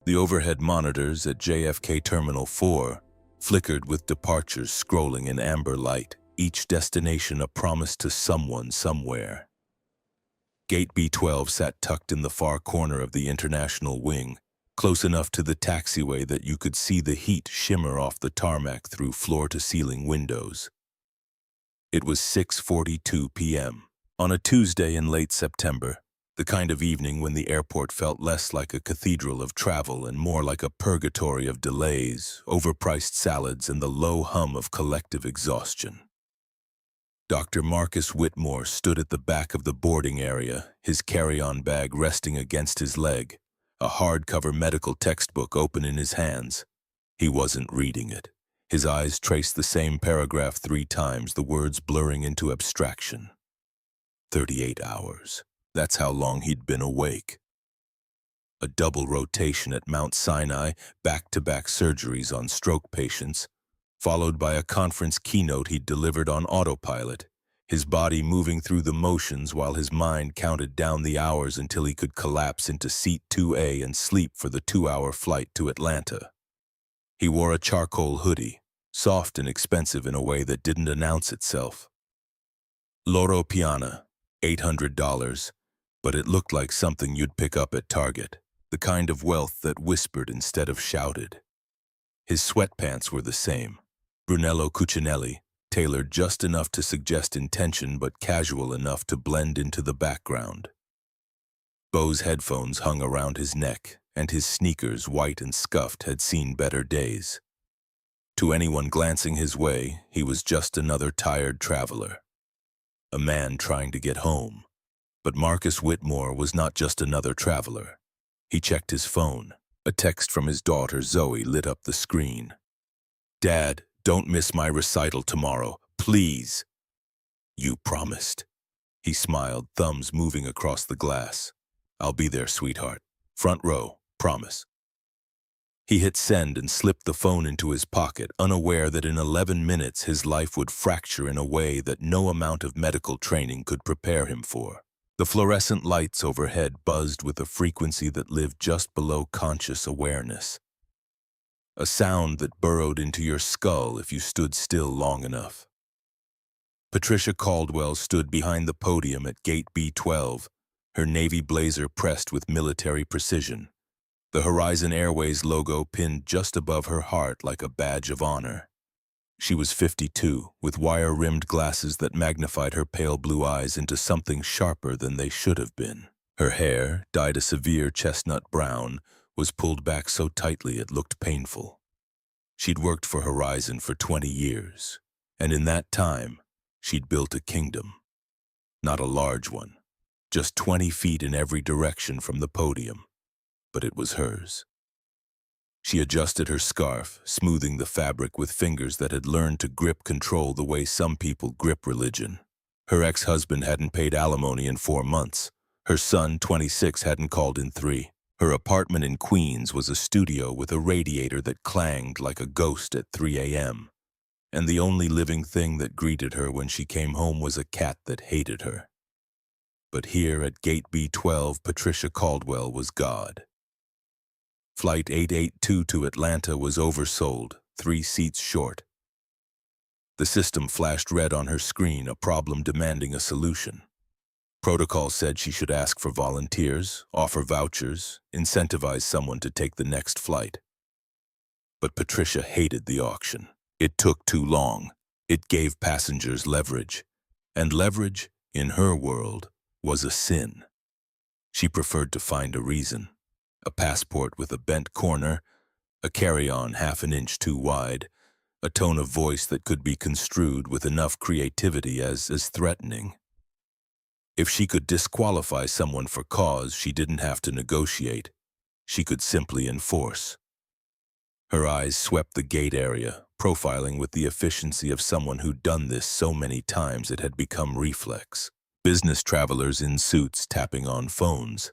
The overhead monitors at JFK Terminal 4 flickered with departures scrolling in amber light, each destination a promise to someone somewhere. Gate B12 sat tucked in the far corner of the international wing, close enough to the taxiway that you could see the heat shimmer off the tarmac through floor-to-ceiling windows. It was 6:42 p.m. on a Tuesday in late September, the kind of evening when the airport felt less like a cathedral of travel and more like a purgatory of delays, overpriced salads, and the low hum of collective exhaustion. Dr. Marcus Whitmore stood at the back of the boarding area, his carry-on bag resting against his leg, a hardcover medical textbook open in his hands. He wasn't reading it. His eyes traced the same paragraph 3 times, the words blurring into abstraction. 38 hours. That's how long he'd been awake. A double rotation at Mount Sinai, back-to-back surgeries on stroke patients, followed by a conference keynote he'd delivered on autopilot, his body moving through the motions while his mind counted down the hours until he could collapse into seat 2A and sleep for the 2-hour flight to Atlanta. He wore a charcoal hoodie, soft and expensive in a way that didn't announce itself. Loro Piana, $800, but it looked like something you'd pick up at Target, the kind of wealth that whispered instead of shouted. His sweatpants were the same, Brunello Cucinelli, tailored just enough to suggest intention but casual enough to blend into the background. Bose headphones hung around his neck, and his sneakers, white and scuffed, had seen better days. To anyone glancing his way, he was just another tired traveler, a man trying to get home. But Marcus Whitmore was not just another traveler. He checked his phone. A text from his daughter Zoe lit up the screen. "Dad, don't miss my recital tomorrow, please." "You promised." He smiled, thumbs moving across the glass. "I'll be there, sweetheart. Front row, promise." He hit send and slipped the phone into his pocket, unaware that in 11 minutes his life would fracture in a way that no amount of medical training could prepare him for. The fluorescent lights overhead buzzed with a frequency that lived just below conscious awareness. A sound that burrowed into your skull if you stood still long enough. Patricia Caldwell stood behind the podium at Gate B12, her navy blazer pressed with military precision, the Horizon Airways logo pinned just above her heart like a badge of honor. She was 52, with wire-rimmed glasses that magnified her pale blue eyes into something sharper than they should have been. Her hair, dyed a severe chestnut brown, was pulled back so tightly it looked painful. She'd worked for Horizon for 20 years, and in that time, she'd built a kingdom. Not a large one, just 20 feet in every direction from the podium, but it was hers. She adjusted her scarf, smoothing the fabric with fingers that had learned to grip control the way some people grip religion. Her ex-husband hadn't paid alimony in 4 months. Her son, 26, hadn't called in 3. Her apartment in Queens was a studio with a radiator that clanged like a ghost at 3 a.m. And the only living thing that greeted her when she came home was a cat that hated her. But here at Gate B12, Patricia Caldwell was God. Flight 882 to Atlanta was oversold, 3 seats short. The system flashed red on her screen, a problem demanding a solution. Protocol said she should ask for volunteers, offer vouchers, incentivize someone to take the next flight. But Patricia hated the auction. It took too long. It gave passengers leverage. And leverage, in her world, was a sin. She preferred to find a reason. A passport with a bent corner, a carry-on half an inch too wide, a tone of voice that could be construed with enough creativity as threatening. If she could disqualify someone for cause, she didn't have to negotiate. She could simply enforce. Her eyes swept the gate area, profiling with the efficiency of someone who'd done this so many times it had become reflex. Business travelers in suits tapping on phones.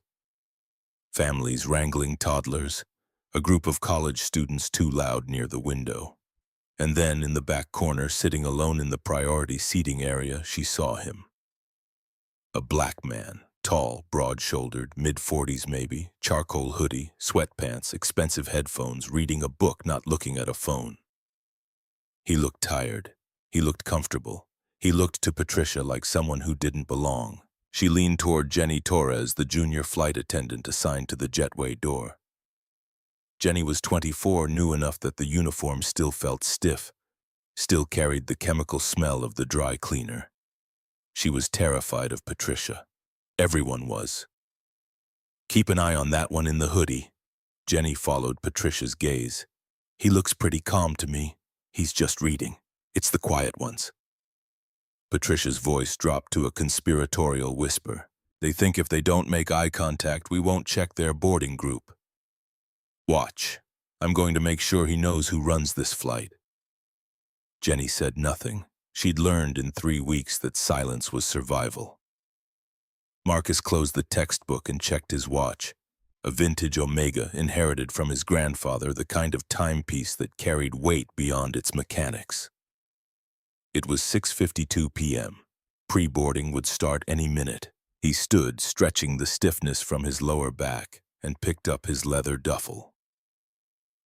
Families wrangling toddlers, a group of college students too loud near the window. And then, in the back corner, sitting alone in the priority seating area, she saw him. A black man, tall, broad-shouldered, mid-40s maybe, charcoal hoodie, sweatpants, expensive headphones, reading a book, not looking at a phone. He looked tired. He looked comfortable. He looked to Patricia like someone who didn't belong. She leaned toward Jenny Torres, the junior flight attendant assigned to the jetway door. Jenny was 24, knew enough that the uniform still felt stiff, still carried the chemical smell of the dry cleaner. She was terrified of Patricia. Everyone was. "Keep an eye on that one in the hoodie." Jenny followed Patricia's gaze. "He looks pretty calm to me. He's just reading. It's the quiet ones." Patricia's voice dropped to a conspiratorial whisper. "They think if they don't make eye contact, we won't check their boarding group. Watch. I'm going to make sure he knows who runs this flight." Jenny said nothing. She'd learned in 3 weeks that silence was survival. Marcus closed the textbook and checked his watch. A vintage Omega inherited from his grandfather, the kind of timepiece that carried weight beyond its mechanics. It was 6:52 p.m. Pre-boarding would start any minute. He stood, stretching the stiffness from his lower back, and picked up his leather duffel.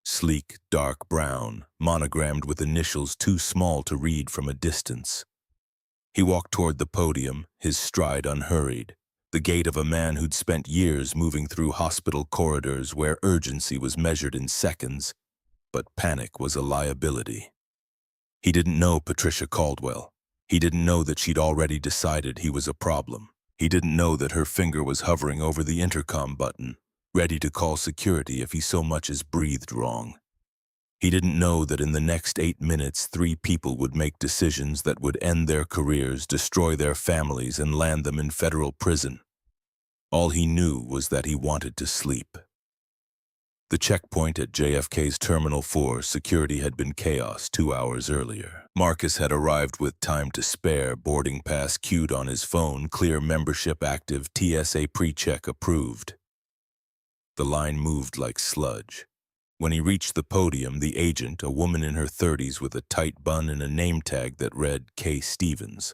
Sleek, dark brown, monogrammed with initials too small to read from a distance. He walked toward the podium, his stride unhurried, the gait of a man who'd spent years moving through hospital corridors where urgency was measured in seconds, but panic was a liability. He didn't know Patricia Caldwell. He didn't know that she'd already decided he was a problem. He didn't know that her finger was hovering over the intercom button, ready to call security if he so much as breathed wrong. He didn't know that in the next 8 minutes, 3 people would make decisions that would end their careers, destroy their families, and land them in federal prison. All he knew was that he wanted to sleep. The checkpoint at JFK's Terminal 4 security had been chaos 2 hours earlier. Marcus had arrived with time to spare, boarding pass queued on his phone, clear membership active, TSA pre-check approved. The line moved like sludge. When he reached the podium, the agent, a woman in her 30s with a tight bun and a name tag that read K. Stevens,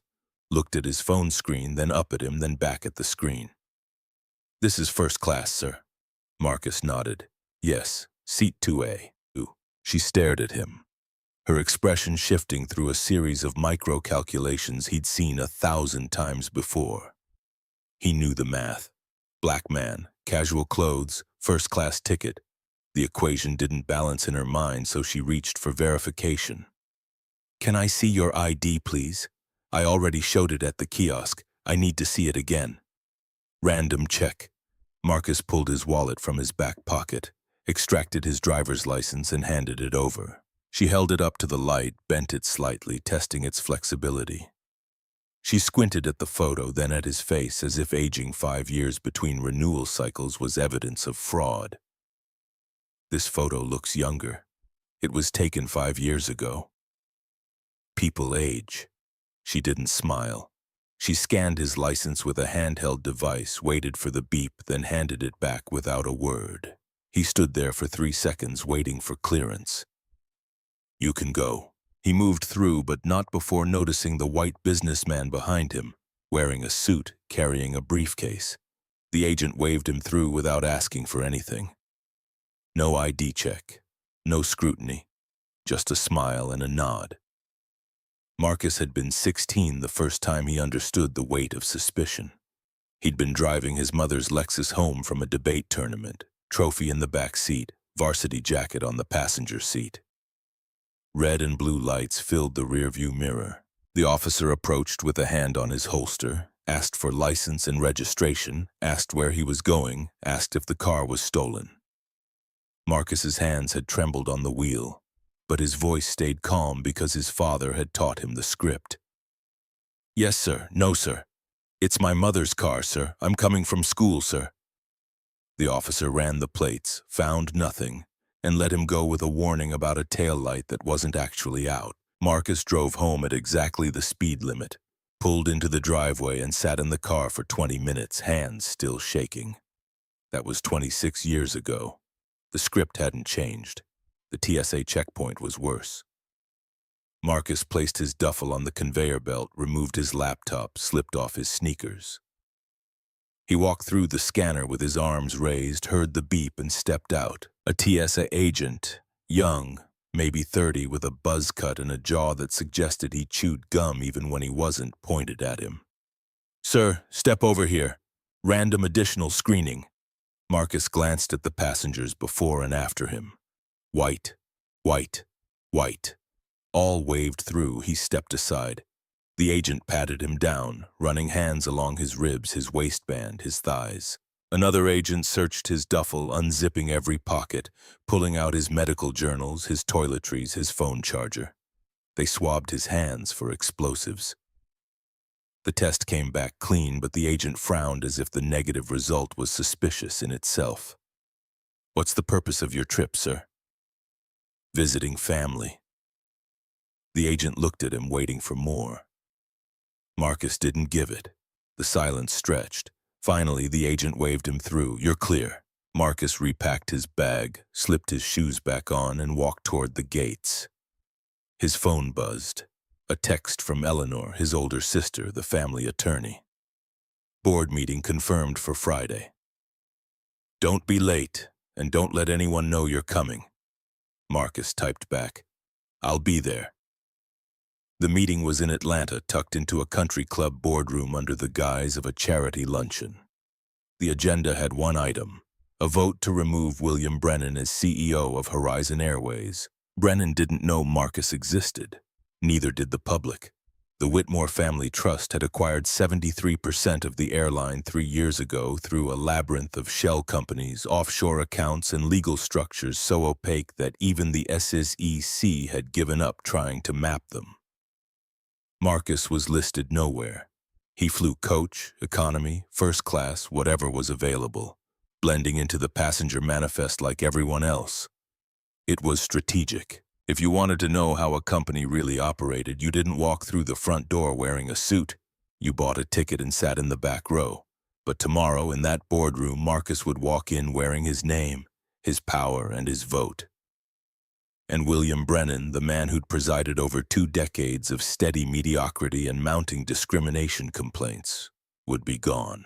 looked at his phone screen, then up at him, then back at the screen. "This is first class, sir." Marcus nodded. "Yes, seat 2A. She stared at him, her expression shifting through a series of micro-calculations he'd seen 1,000 times before. He knew the math. Black man, casual clothes, first-class ticket. The equation didn't balance in her mind, so she reached for verification. "Can I see your ID, please? I already showed it at the kiosk. I need to see it again." Random check. Marcus pulled his wallet from his back pocket, extracted his driver's license, and handed it over. She held it up to the light, bent it slightly, testing its flexibility. She squinted at the photo, then at his face, as if aging 5 years between renewal cycles was evidence of fraud. "This photo looks younger. It was taken 5 years ago." People age. She didn't smile. She scanned his license with a handheld device, waited for the beep, then handed it back without a word. He stood there for 3 seconds, waiting for clearance. "You can go." He moved through, but not before noticing the white businessman behind him, wearing a suit, carrying a briefcase. The agent waved him through without asking for anything. No ID check, no scrutiny, just a smile and a nod. Marcus had been 16 the first time he understood the weight of suspicion. He'd been driving his mother's Lexus home from a debate tournament, trophy in the back seat, varsity jacket on the passenger seat. Red and blue lights filled the rearview mirror. The officer approached with a hand on his holster, asked for license and registration, asked where he was going, asked if the car was stolen. Marcus's hands had trembled on the wheel, but his voice stayed calm because his father had taught him the script. "Yes, sir. No, sir. It's my mother's car, sir. I'm coming from school, sir." The officer ran the plates, found nothing, and let him go with a warning about a taillight that wasn't actually out. Marcus drove home at exactly the speed limit, pulled into the driveway, and sat in the car for 20 minutes, hands still shaking. That was 26 years ago. The script hadn't changed. The TSA checkpoint was worse. Marcus placed his duffel on the conveyor belt, removed his laptop, slipped off his sneakers. He walked through the scanner with his arms raised, heard the beep, and stepped out. A TSA agent, young, maybe 30, with a buzz cut and a jaw that suggested he chewed gum even when he wasn't, pointed at him. "Sir, step over here. Random additional screening." Marcus glanced at the passengers before and after him. White, white, white. All waved through. He stepped aside. The agent patted him down, running hands along his ribs, his waistband, his thighs. Another agent searched his duffel, unzipping every pocket, pulling out his medical journals, his toiletries, his phone charger. They swabbed his hands for explosives. The test came back clean, but the agent frowned as if the negative result was suspicious in itself. "What's the purpose of your trip, sir?" "Visiting family." The agent looked at him, waiting for more. Marcus didn't give it. The silence stretched. Finally, the agent waved him through. "You're clear." Marcus repacked his bag, slipped his shoes back on, and walked toward the gates. His phone buzzed. A text from Eleanor, his older sister, the family attorney. "Board meeting confirmed for Friday. Don't be late, and don't let anyone know you're coming." Marcus typed back, "I'll be there." The meeting was in Atlanta, tucked into a country club boardroom under the guise of a charity luncheon. The agenda had one item: a vote to remove William Brennan as CEO of Horizon Airways. Brennan didn't know Marcus existed. Neither did the public. The Whitmore Family Trust had acquired 73% of the airline 3 years ago through a labyrinth of shell companies, offshore accounts, and legal structures so opaque that even the SEC had given up trying to map them. Marcus was listed nowhere. He flew coach, economy, first class, whatever was available, blending into the passenger manifest like everyone else. It was strategic. If you wanted to know how a company really operated, you didn't walk through the front door wearing a suit. You bought a ticket and sat in the back row. But tomorrow, in that boardroom, Marcus would walk in wearing his name, his power, and his vote. And William Brennan, the man who'd presided over 2 decades of steady mediocrity and mounting discrimination complaints, would be gone.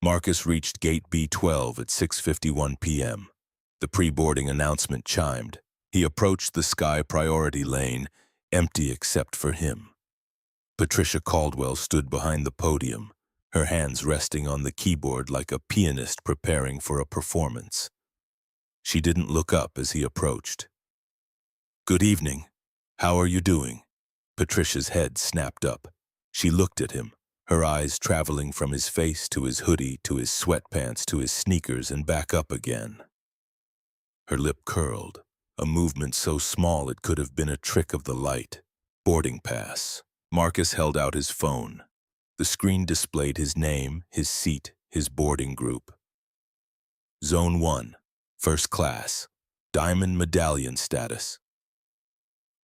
Marcus reached Gate B12 at 6:51 p.m. The pre-boarding announcement chimed. He approached the Sky Priority lane, empty except for him. Patricia Caldwell stood behind the podium, her hands resting on the keyboard like a pianist preparing for a performance. She didn't look up as he approached. "Good evening. How are you doing?" Patricia's head snapped up. She looked at him, her eyes traveling from his face to his hoodie to his sweatpants to his sneakers and back up again. Her lip curled, a movement so small it could have been a trick of the light. Boarding pass. Marcus held out his phone. The screen displayed his name, his seat, his boarding group. Zone 1. First class. Diamond medallion status.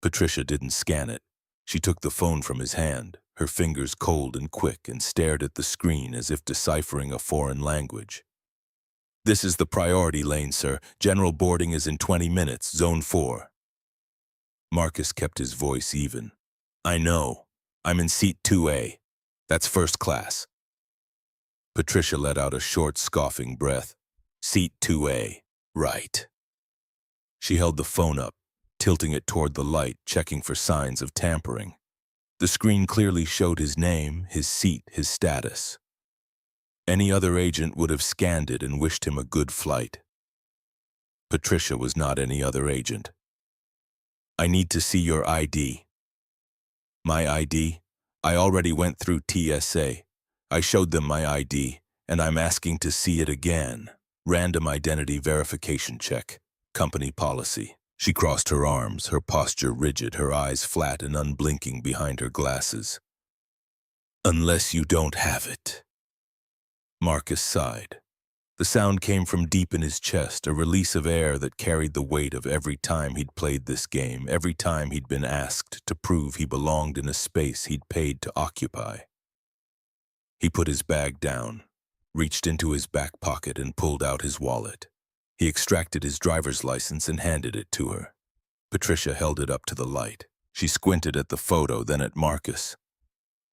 Patricia didn't scan it. She took the phone from his hand, her fingers cold and quick, and stared at the screen as if deciphering a foreign language. "This is the priority lane, sir. General boarding is in 20 minutes, Zone 4. Marcus kept his voice even. "I know. I'm in seat 2A. That's first class." Patricia let out a short, scoffing breath. "Seat 2A. Right." She held the phone up, tilting it toward the light, checking for signs of tampering. The screen clearly showed his name, his seat, his status. Any other agent would have scanned it and wished him a good flight. Patricia was not any other agent. "I need to see your ID." "My ID? I already went through TSA. I showed them my ID, and I'm asking to see it again. Random identity verification check. Company policy." She crossed her arms, her posture rigid, her eyes flat and unblinking behind her glasses. "Unless you don't have it." Marcus sighed. The sound came from deep in his chest, a release of air that carried the weight of every time he'd played this game, every time he'd been asked to prove he belonged in a space he'd paid to occupy. He put his bag down, reached into his back pocket and pulled out his wallet. He extracted his driver's license and handed it to her. Patricia held it up to the light. She squinted at the photo, then at Marcus.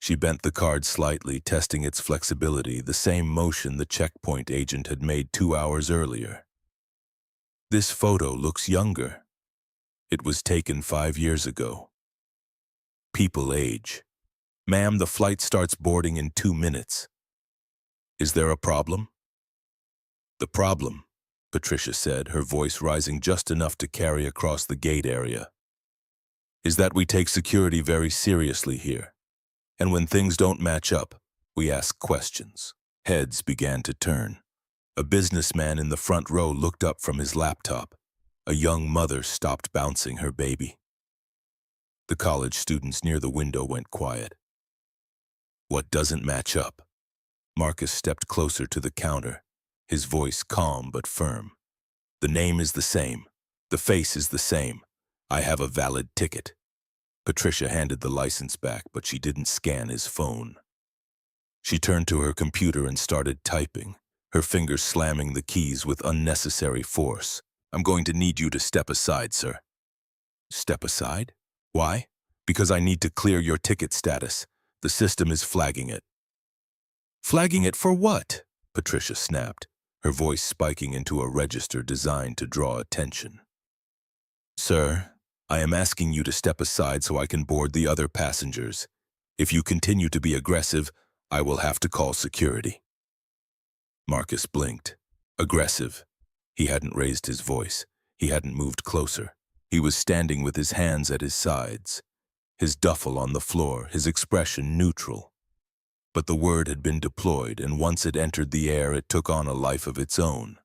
She bent the card slightly, testing its flexibility, the same motion the checkpoint agent had made 2 hours earlier. This photo looks younger. It was taken 5 years ago. People age. Ma'am, the flight starts boarding in 2 minutes. Is there a problem? The problem, Patricia said, her voice rising just enough to carry across the gate area, is that we take security very seriously here. And when things don't match up, we ask questions. Heads began to turn. A businessman in the front row looked up from his laptop. A young mother stopped bouncing her baby. The college students near the window went quiet. What doesn't match up? Marcus stepped closer to the counter, his voice calm but firm. The name is the same. The face is the same. I have a valid ticket. Patricia handed the license back, but she didn't scan his phone. She turned to her computer and started typing, her fingers slamming the keys with unnecessary force. I'm going to need you to step aside, sir. Step aside? Why? Because I need to clear your ticket status. The system is flagging it. Flagging it for what? Patricia snapped, her voice spiking into a register designed to draw attention. Sir, I am asking you to step aside so I can board the other passengers. If you continue to be aggressive, I will have to call security. Marcus blinked. Aggressive. He hadn't raised his voice. He hadn't moved closer. He was standing with his hands at his sides, his duffel on the floor, his expression neutral. But the word had been deployed, and once it entered the air, it took on a life of its own.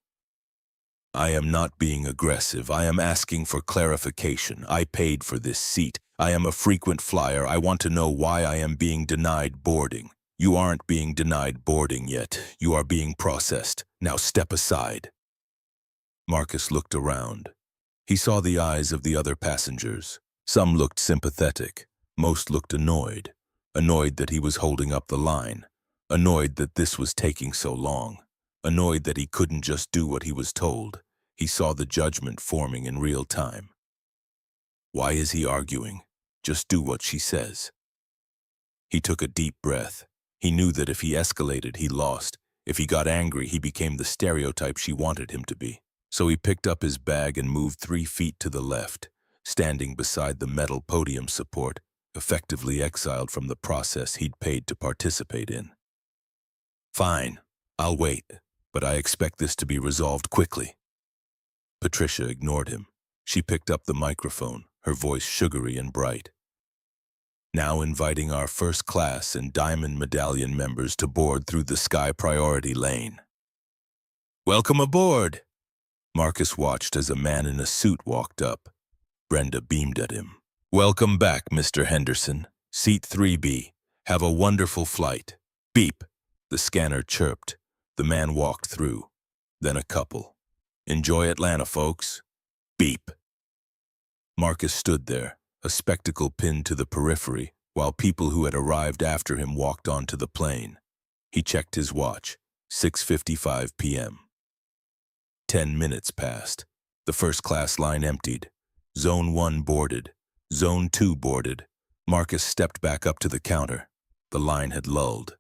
I am not being aggressive. I am asking for clarification. I paid for this seat. I am a frequent flyer. I want to know why I am being denied boarding. You aren't being denied boarding yet. You are being processed. Now step aside. Marcus looked around. He saw the eyes of the other passengers. Some looked sympathetic. Most looked annoyed. Annoyed that he was holding up the line. Annoyed that this was taking so long. Annoyed that he couldn't just do what he was told. He saw the judgment forming in real time. Why is he arguing? Just do what she says. He took a deep breath. He knew that if he escalated, he lost. If he got angry, he became the stereotype she wanted him to be. So he picked up his bag and moved 3 feet to the left, standing beside the metal podium support, effectively exiled from the process he'd paid to participate in. Fine, I'll wait, but I expect this to be resolved quickly. Patricia ignored him. She picked up the microphone, her voice sugary and bright. Now inviting our first class and Diamond Medallion members to board through the Sky Priority Lane. Welcome aboard! Marcus watched as a man in a suit walked up. Brenda beamed at him. Welcome back, Mr. Henderson. Seat 3B. Have a wonderful flight. Beep. The scanner chirped. The man walked through. Then a couple. Enjoy Atlanta, folks. Beep. Marcus stood there, a spectacle pinned to the periphery, while people who had arrived after him walked onto the plane. He checked his watch. 6:55 p.m. 10 minutes passed. The first-class line emptied. Zone 1 boarded. Zone 2 boarded. Marcus stepped back up to the counter. The line had lulled.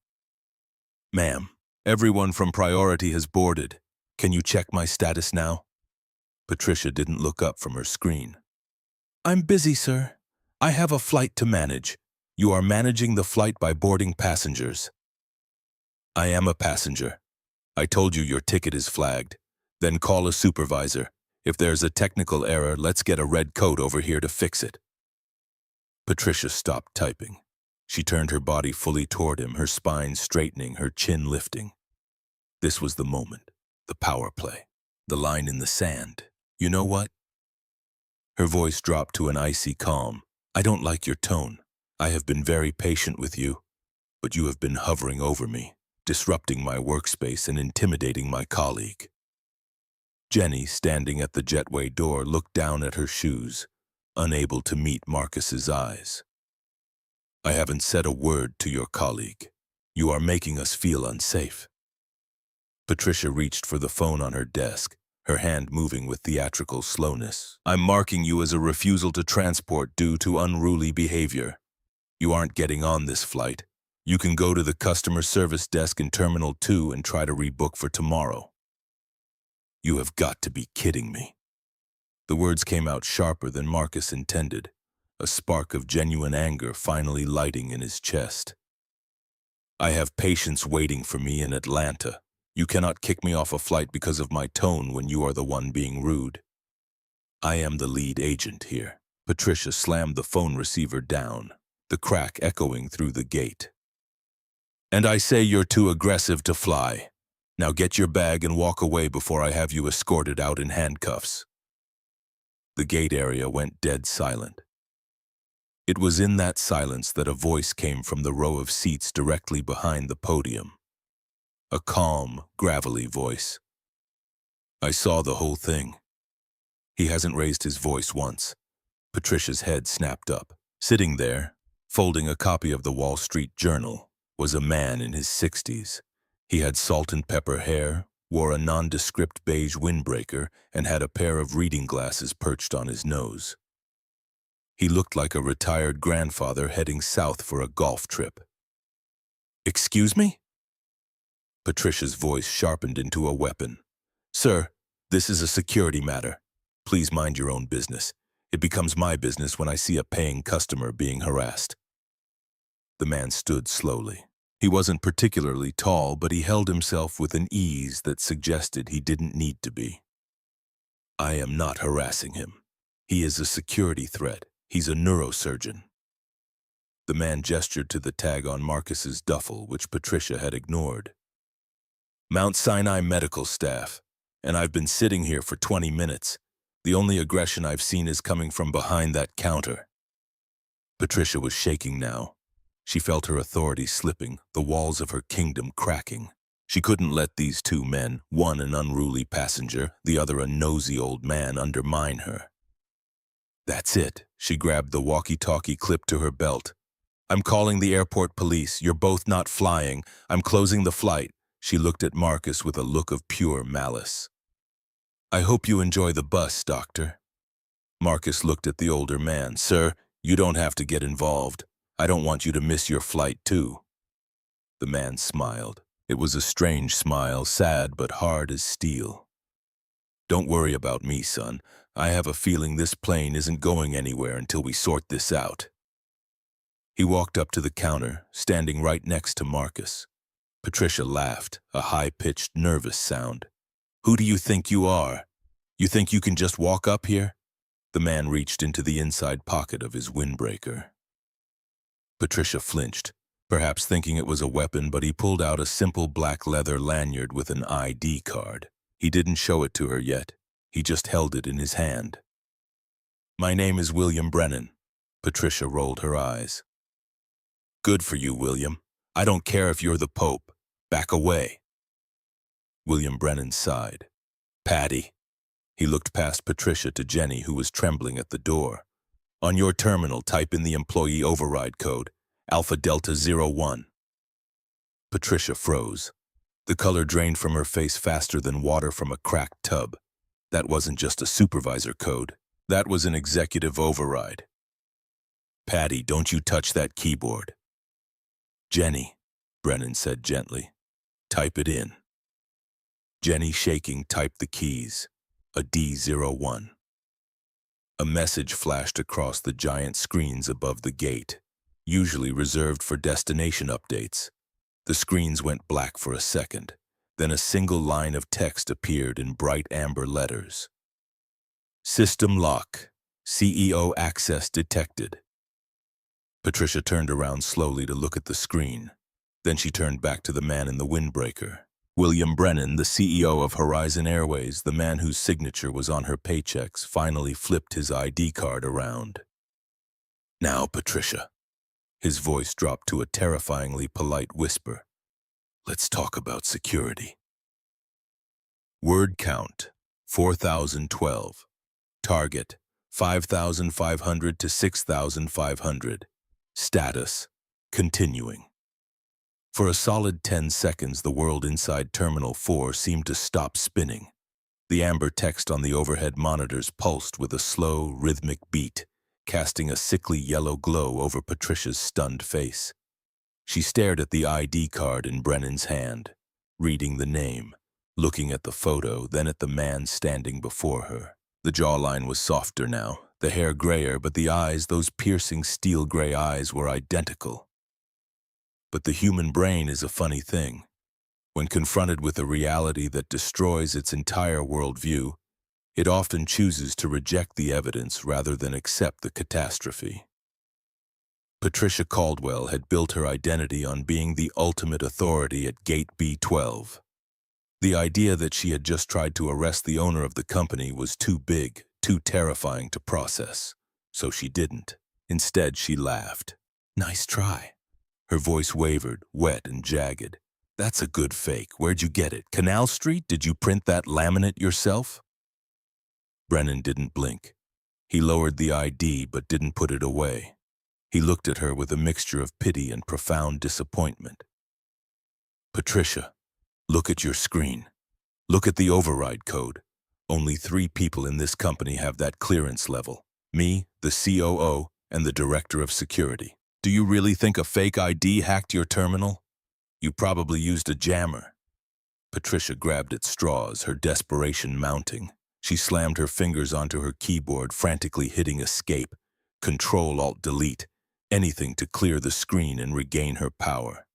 Ma'am, everyone from Priority has boarded. Can you check my status now? Patricia didn't look up from her screen. I'm busy, sir. I have a flight to manage. You are managing the flight by boarding passengers. I am a passenger. I told you your ticket is flagged. Then call a supervisor. If there's a technical error, let's get a red coat over here to fix it. Patricia stopped typing. She turned her body fully toward him, her spine straightening, her chin lifting. This was the moment, the power play, the line in the sand. You know what? Her voice dropped to an icy calm. I don't like your tone. I have been very patient with you, but you have been hovering over me, disrupting my workspace and intimidating my colleague. Jenny, standing at the jetway door, looked down at her shoes, unable to meet Marcus's eyes. I haven't said a word to your colleague. You are making us feel unsafe. Patricia reached for the phone on her desk, her hand moving with theatrical slowness. I'm marking you as a refusal to transport due to unruly behavior. You aren't getting on this flight. You can go to the customer service desk in Terminal 2 and try to rebook for tomorrow. You have got to be kidding me. The words came out sharper than Marcus intended, a spark of genuine anger finally lighting in his chest. I have patients waiting for me in Atlanta. You cannot kick me off a flight because of my tone when you are the one being rude. I am the lead agent here. Patricia slammed the phone receiver down, the crack echoing through the gate. And I say you're too aggressive to fly. Now get your bag and walk away before I have you escorted out in handcuffs. The gate area went dead silent. It was in that silence that a voice came from the row of seats directly behind the podium. A calm, gravelly voice. I saw the whole thing. He hasn't raised his voice once. Patricia's head snapped up. Sitting there, folding a copy of the Wall Street Journal, was a man in his 60s. He had salt and pepper hair, wore a nondescript beige windbreaker, and had a pair of reading glasses perched on his nose. He looked like a retired grandfather heading south for a golf trip. Excuse me? Patricia's voice sharpened into a weapon. Sir, this is a security matter. Please mind your own business. It becomes my business when I see a paying customer being harassed. The man stood slowly. He wasn't particularly tall, but he held himself with an ease that suggested he didn't need to be. I am not harassing him. He is a security threat. He's a neurosurgeon. The man gestured to the tag on Marcus's duffel, which Patricia had ignored. Mount Sinai medical staff, and I've been sitting here for 20 minutes. The only aggression I've seen is coming from behind that counter. Patricia was shaking now. She felt her authority slipping, the walls of her kingdom cracking. She couldn't let these two men, one an unruly passenger, the other a nosy old man, undermine her. That's it. She grabbed the walkie-talkie clip to her belt. I'm calling the airport police. You're both not flying. I'm closing the flight. She looked at Marcus with a look of pure malice. I hope you enjoy the bus, Doctor. Marcus looked at the older man. Sir, you don't have to get involved. I don't want you to miss your flight, too. The man smiled. It was a strange smile, sad but hard as steel. Don't worry about me, son. I have a feeling this plane isn't going anywhere until we sort this out. He walked up to the counter, standing right next to Marcus. Patricia laughed, a high-pitched, nervous sound. Who do you think you are? You think you can just walk up here? The man reached into the inside pocket of his windbreaker. Patricia flinched, perhaps thinking it was a weapon, but he pulled out a simple black leather lanyard with an ID card. He didn't show it to her yet. He just held it in his hand. My name is William Brennan. Patricia rolled her eyes. Good for you, William. I don't care if you're the Pope. Back away. William Brennan sighed. Patty. He looked past Patricia to Jenny, who was trembling at the door. On your terminal, type in the employee override code, Alpha Delta 01. Patricia froze. The color drained from her face faster than water from a cracked tub. That wasn't just a supervisor code. That was an executive override. Patty, don't you touch that keyboard. Jenny, Brennan said gently. Type it in. Jenny, shaking, typed the keys. A D01. A message flashed across the giant screens above the gate, usually reserved for destination updates. The screens went black for a second. Then a single line of text appeared in bright amber letters. System lock. CEO access detected. Patricia turned around slowly to look at the screen. Then she turned back to the man in the windbreaker. William Brennan, the CEO of Horizon Airways, the man whose signature was on her paychecks, finally flipped his ID card around. Now, Patricia. His voice dropped to a terrifyingly polite whisper. Let's talk about security. Word count, 4,012. Target, 5,500 to 6,500. Status, continuing. For a solid 10 seconds, the world inside Terminal 4 seemed to stop spinning. The amber text on the overhead monitors pulsed with a slow, rhythmic beat, casting a sickly yellow glow over Patricia's stunned face. She stared at the ID card in Brennan's hand, reading the name, looking at the photo, then at the man standing before her. The jawline was softer now, the hair grayer, but the eyes, those piercing steel gray eyes, were identical. But the human brain is a funny thing. When confronted with a reality that destroys its entire worldview, it often chooses to reject the evidence rather than accept the catastrophe. Patricia Caldwell had built her identity on being the ultimate authority at Gate B12. The idea that she had just tried to arrest the owner of the company was too big, too terrifying to process, so she didn't. Instead, she laughed. "Nice try." Her voice wavered, wet and jagged. "That's a good fake. Where'd you get it? Canal Street? Did you print that laminate yourself?" Brennan didn't blink. He lowered the ID but didn't put it away. He looked at her with a mixture of pity and profound disappointment. "Patricia, look at your screen. Look at the override code. Only 3 people in this company have that clearance level. Me, the COO, and the Director of Security. Do you really think a fake ID hacked your terminal? You probably used a jammer." Patricia grabbed at straws, her desperation mounting. She slammed her fingers onto her keyboard, frantically hitting escape, Control-Alt-Delete, anything to clear the screen and regain her power.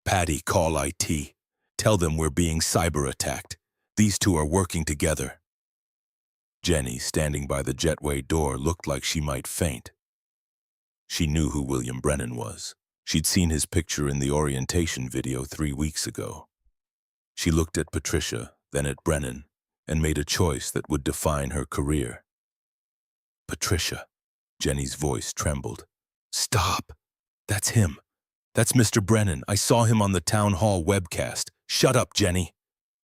"Patty, call IT. Tell them we're being cyber-attacked. These 2 are working together." Jenny, standing by the jetway door, looked like she might faint. She knew who William Brennan was. She'd seen his picture in the orientation video 3 weeks ago. She looked at Patricia, then at Brennan, and made a choice that would define her career. "Patricia," Jenny's voice trembled. "Stop! That's him. That's Mr. Brennan. I saw him on the town hall webcast. Shut up, Jenny."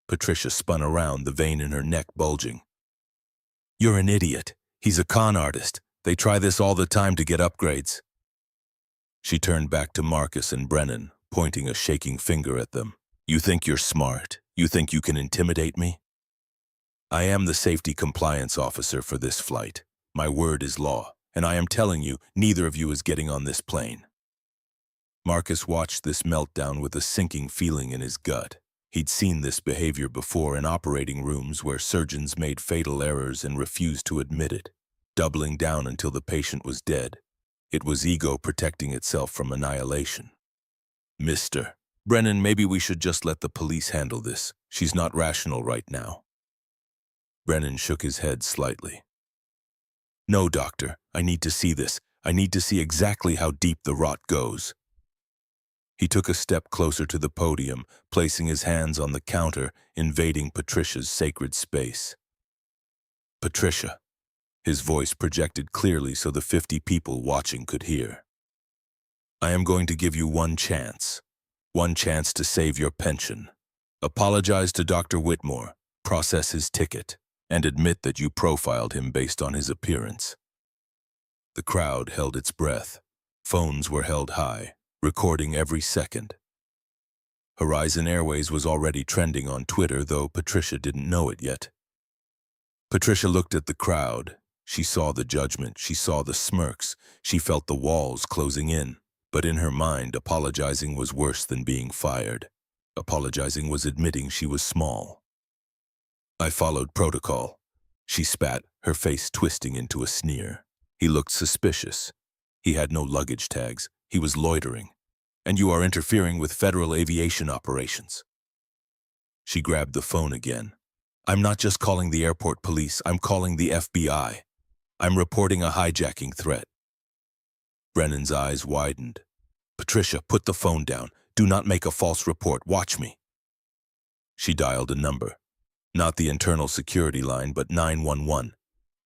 Patricia spun around, the vein in her neck bulging. "You're an idiot. He's a con artist. They try this all the time to get upgrades." She turned back to Marcus and Brennan, pointing a shaking finger at them. "You think you're smart? You think you can intimidate me? I am the safety compliance officer for this flight. My word is law, and I am telling you, neither of you is getting on this plane." Marcus watched this meltdown with a sinking feeling in his gut. He'd seen this behavior before in operating rooms where surgeons made fatal errors and refused to admit it, doubling down until the patient was dead. It was ego protecting itself from annihilation. "Mr. Brennan, maybe we should just let the police handle this. She's not rational right now." Brennan shook his head slightly. "No, doctor. I need to see this. I need to see exactly how deep the rot goes." He took a step closer to the podium, placing his hands on the counter, invading Patricia's sacred space. "Patricia." His voice projected clearly so the 50 people watching could hear. "I am going to give you one chance to save your pension. Apologize to Dr. Whitmore, process his ticket, and admit that you profiled him based on his appearance." The crowd held its breath. Phones were held high, recording every second. Horizon Airways was already trending on Twitter, though Patricia didn't know it yet. Patricia looked at the crowd. She saw the judgment, she saw the smirks, she felt the walls closing in. But in her mind, apologizing was worse than being fired. Apologizing was admitting she was small. "I followed protocol," she spat, her face twisting into a sneer. He looked suspicious. He had no luggage tags. He was loitering. "And you are interfering with federal aviation operations." She grabbed the phone again. "I'm not just calling the airport police, I'm calling the FBI. I'm reporting a hijacking threat." Brennan's eyes widened. "Patricia, put the phone down. Do not make a false report. Watch me." She dialed a number. Not the internal security line, but 911.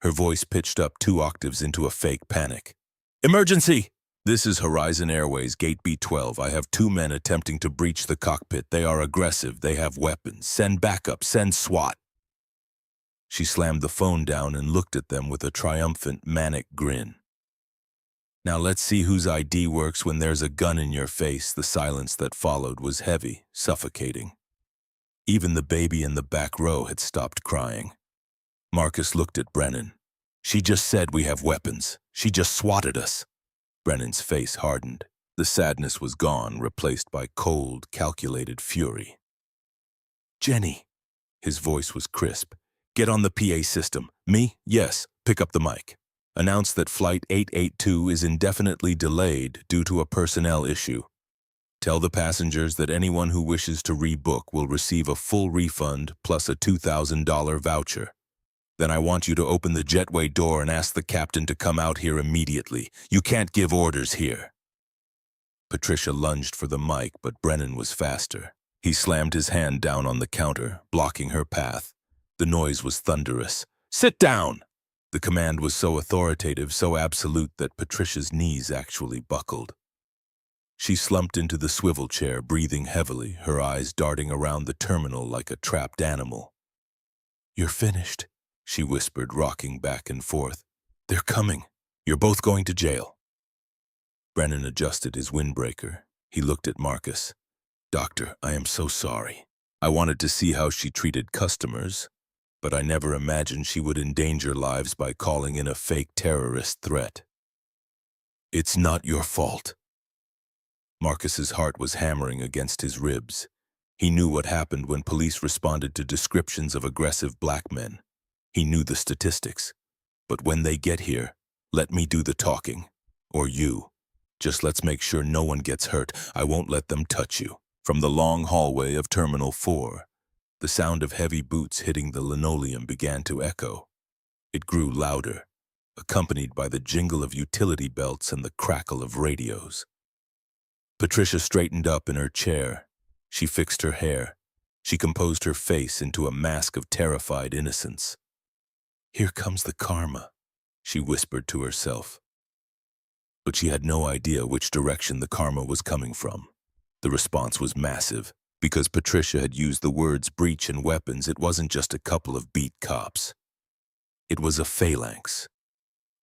Her voice pitched up 2 octaves into a fake panic. "Emergency! This is Horizon Airways, Gate B12. I have 2 men attempting to breach the cockpit. They are aggressive. They have weapons. Send backup. Send SWAT." She slammed the phone down and looked at them with a triumphant, manic grin. "Now let's see whose ID works when there's a gun in your face." The silence that followed was heavy, suffocating. Even the baby in the back row had stopped crying. Marcus looked at Brennan. "She just said we have weapons. She just swatted us." Brennan's face hardened. The sadness was gone, replaced by cold, calculated fury. "Jenny." His voice was crisp. "Get on the PA system." "Me? Yes. Pick up the mic. Announce that Flight 882 is indefinitely delayed due to a personnel issue. Tell the passengers that anyone who wishes to rebook will receive a full refund plus a $2,000 voucher. Then I want you to open the jetway door and ask the captain to come out here immediately. You can't give orders here." Patricia lunged for the mic, but Brennan was faster. He slammed his hand down on the counter, blocking her path. The noise was thunderous. "Sit down!" The command was so authoritative, so absolute that Patricia's knees actually buckled. She slumped into the swivel chair, breathing heavily, her eyes darting around the terminal like a trapped animal. "You're finished," she whispered, rocking back and forth. "They're coming. You're both going to jail." Brennan adjusted his windbreaker. He looked at Marcus. "Doctor, I am so sorry. I wanted to see how she treated customers, but I never imagined she would endanger lives by calling in a fake terrorist threat." "It's not your fault." Marcus's heart was hammering against his ribs. He knew what happened when police responded to descriptions of aggressive black men. He knew the statistics. "But when they get here, let me do the talking. Or you. Just let's make sure no one gets hurt. I won't let them touch you." From the long hallway of Terminal 4, the sound of heavy boots hitting the linoleum began to echo. It grew louder, accompanied by the jingle of utility belts and the crackle of radios. Patricia straightened up in her chair. She fixed her hair. She composed her face into a mask of terrified innocence. "Here comes the karma," she whispered to herself. But she had no idea which direction the karma was coming from. The response was massive. Because Patricia had used the words breach and weapons, it wasn't just a couple of beat cops. It was a phalanx.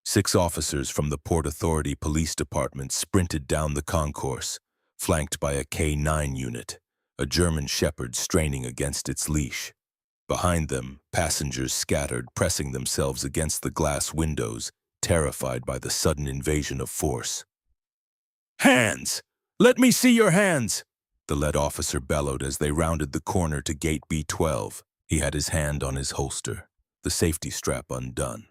6 officers from the Port Authority Police Department sprinted down the concourse, flanked by a K-9 unit, a German shepherd straining against its leash. Behind them, passengers scattered, pressing themselves against the glass windows, terrified by the sudden invasion of force. "Hands! Let me see your hands!" the lead officer bellowed as they rounded the corner to gate B12. He had his hand on his holster, the safety strap undone.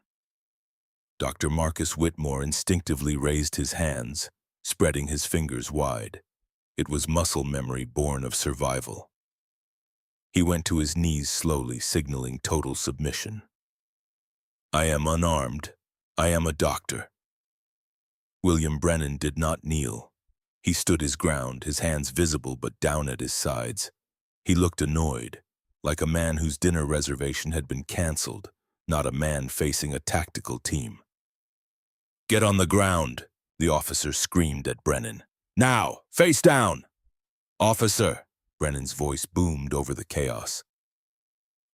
Dr. Marcus Whitmore instinctively raised his hands, spreading his fingers wide. It was muscle memory born of survival. He went to his knees slowly, signaling total submission. "I am unarmed. I am a doctor." William Brennan did not kneel. He stood his ground, his hands visible but down at his sides. He looked annoyed, like a man whose dinner reservation had been canceled, not a man facing a tactical team. "Get on the ground," the officer screamed at Brennan. "Now, face down!" "Officer," Brennan's voice boomed over the chaos.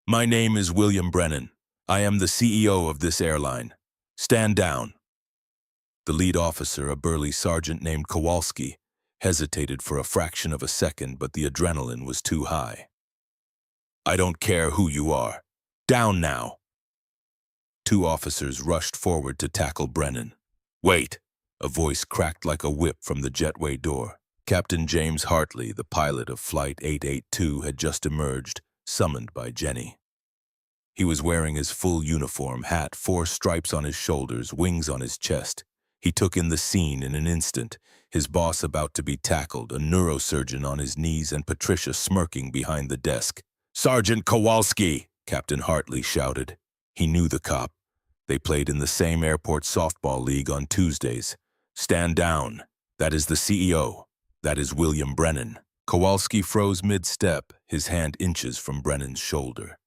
"My name is William Brennan. I am the CEO of this airline. Stand down." The lead officer, a burly sergeant named Kowalski, hesitated for a fraction of a second, but the adrenaline was too high. "I don't care who you are. Down now." 2 officers rushed forward to tackle Brennan. "Wait!" A voice cracked like a whip from the jetway door. Captain James Hartley, the pilot of Flight 882, had just emerged, summoned by Jenny. He was wearing his full uniform, hat, 4 stripes on his shoulders, wings on his chest. He took in the scene in an instant, his boss about to be tackled, a neurosurgeon on his knees, and Patricia smirking behind the desk. "Sergeant Kowalski!" Captain Hartley shouted. He knew the cop. They played in the same airport softball league on Tuesdays. "Stand down. That is the CEO. That is William Brennan." Kowalski froze mid-step, his hand inches from Brennan's shoulder.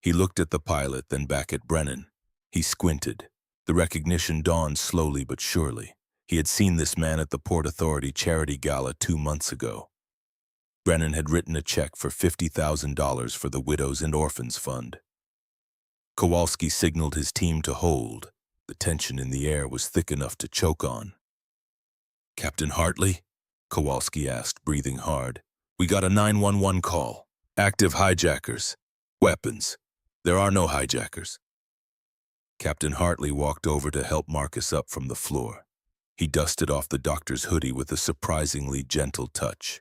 He looked at the pilot, then back at Brennan. He squinted. The recognition dawned slowly but surely. He had seen this man at the Port Authority charity gala 2 months ago. Brennan had written a check for $50,000 for the Widows and Orphans Fund. Kowalski signaled his team to hold. The tension in the air was thick enough to choke on. "Captain Hartley?" Kowalski asked, breathing hard. "We got a 911 call. Active hijackers. Weapons. There are no hijackers." Captain Hartley walked over to help Marcus up from the floor. He dusted off the doctor's hoodie with a surprisingly gentle touch.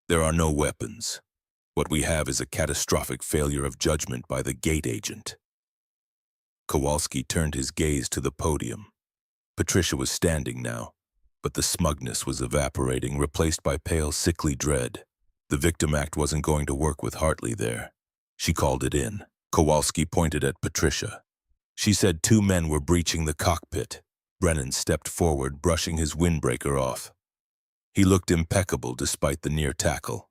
There are no weapons. What we have is a catastrophic failure of judgment by the gate agent. Kowalski turned his gaze to the podium. Patricia was standing now, but the smugness was evaporating, replaced by pale, sickly dread. The victim act wasn't going to work with Hartley there. She called it in. Kowalski pointed at Patricia. She said 2 men were breaching the cockpit. Brennan stepped forward, brushing his windbreaker off. He looked impeccable despite the near tackle.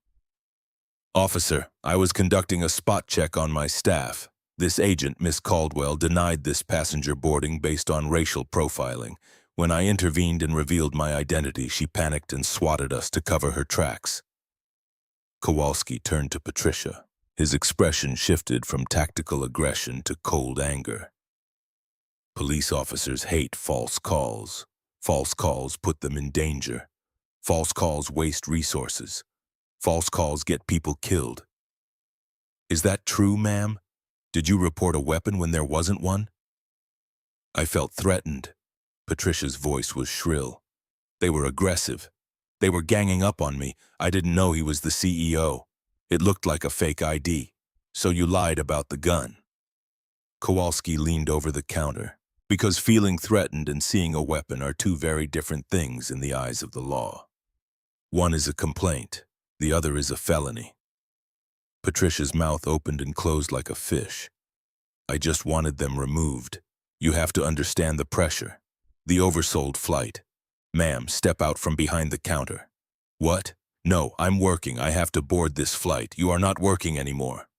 "Officer, I was conducting a spot check on my staff. This agent, Miss Caldwell, denied this passenger boarding based on racial profiling. When I intervened and revealed my identity, she panicked and swatted us to cover her tracks." Kowalski turned to Patricia. His expression shifted from tactical aggression to cold anger. Police officers hate false calls. False calls put them in danger. False calls waste resources. False calls get people killed. "Is that true, ma'am? Did you report a weapon when there wasn't one?" "I felt threatened." Patricia's voice was shrill. "They were aggressive. They were ganging up on me. I didn't know he was the CEO. It looked like a fake ID. So you lied about the gun." Kowalski leaned over the counter, because feeling threatened and seeing a weapon are 2 very different things in the eyes of the law. One is a complaint, the other is a felony. Patricia's mouth opened and closed like a fish. "I just wanted them removed. You have to understand the pressure. The oversold flight. Ma'am, step out from behind the counter." "What? No, I'm working. I have to board this flight. You are not working anymore."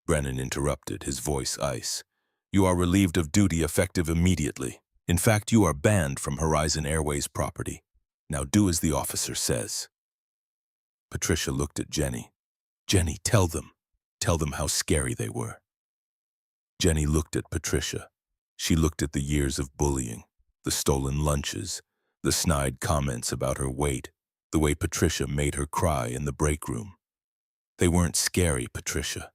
Brennan interrupted, his voice ice. "You are relieved of duty effective immediately. In fact, you are banned from Horizon Airways property. Now do as the officer says." Patricia looked at Jenny. "Jenny, tell them. Tell them how scary they were." Jenny looked at Patricia. She looked at the years of bullying, the stolen lunches, the snide comments about her weight, the way Patricia made her cry in the break room. "They weren't scary, Patricia."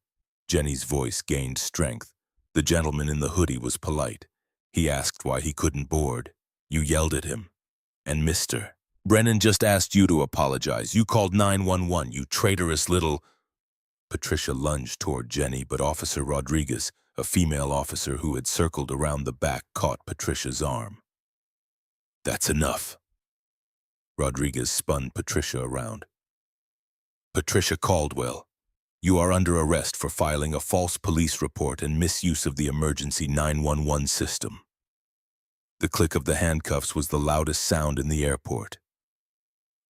Jenny's voice gained strength. The gentleman in the hoodie was polite. He asked why he couldn't board. You yelled at him. And Mr. Brennan just asked you to apologize. You called 911, you traitorous little... Patricia lunged toward Jenny, but Officer Rodriguez, a female officer who had circled around the back, caught Patricia's arm. "That's enough." Rodriguez spun Patricia around. "Patricia Caldwell, you are under arrest for filing a false police report and misuse of the emergency 911 system." The click of the handcuffs was the loudest sound in the airport.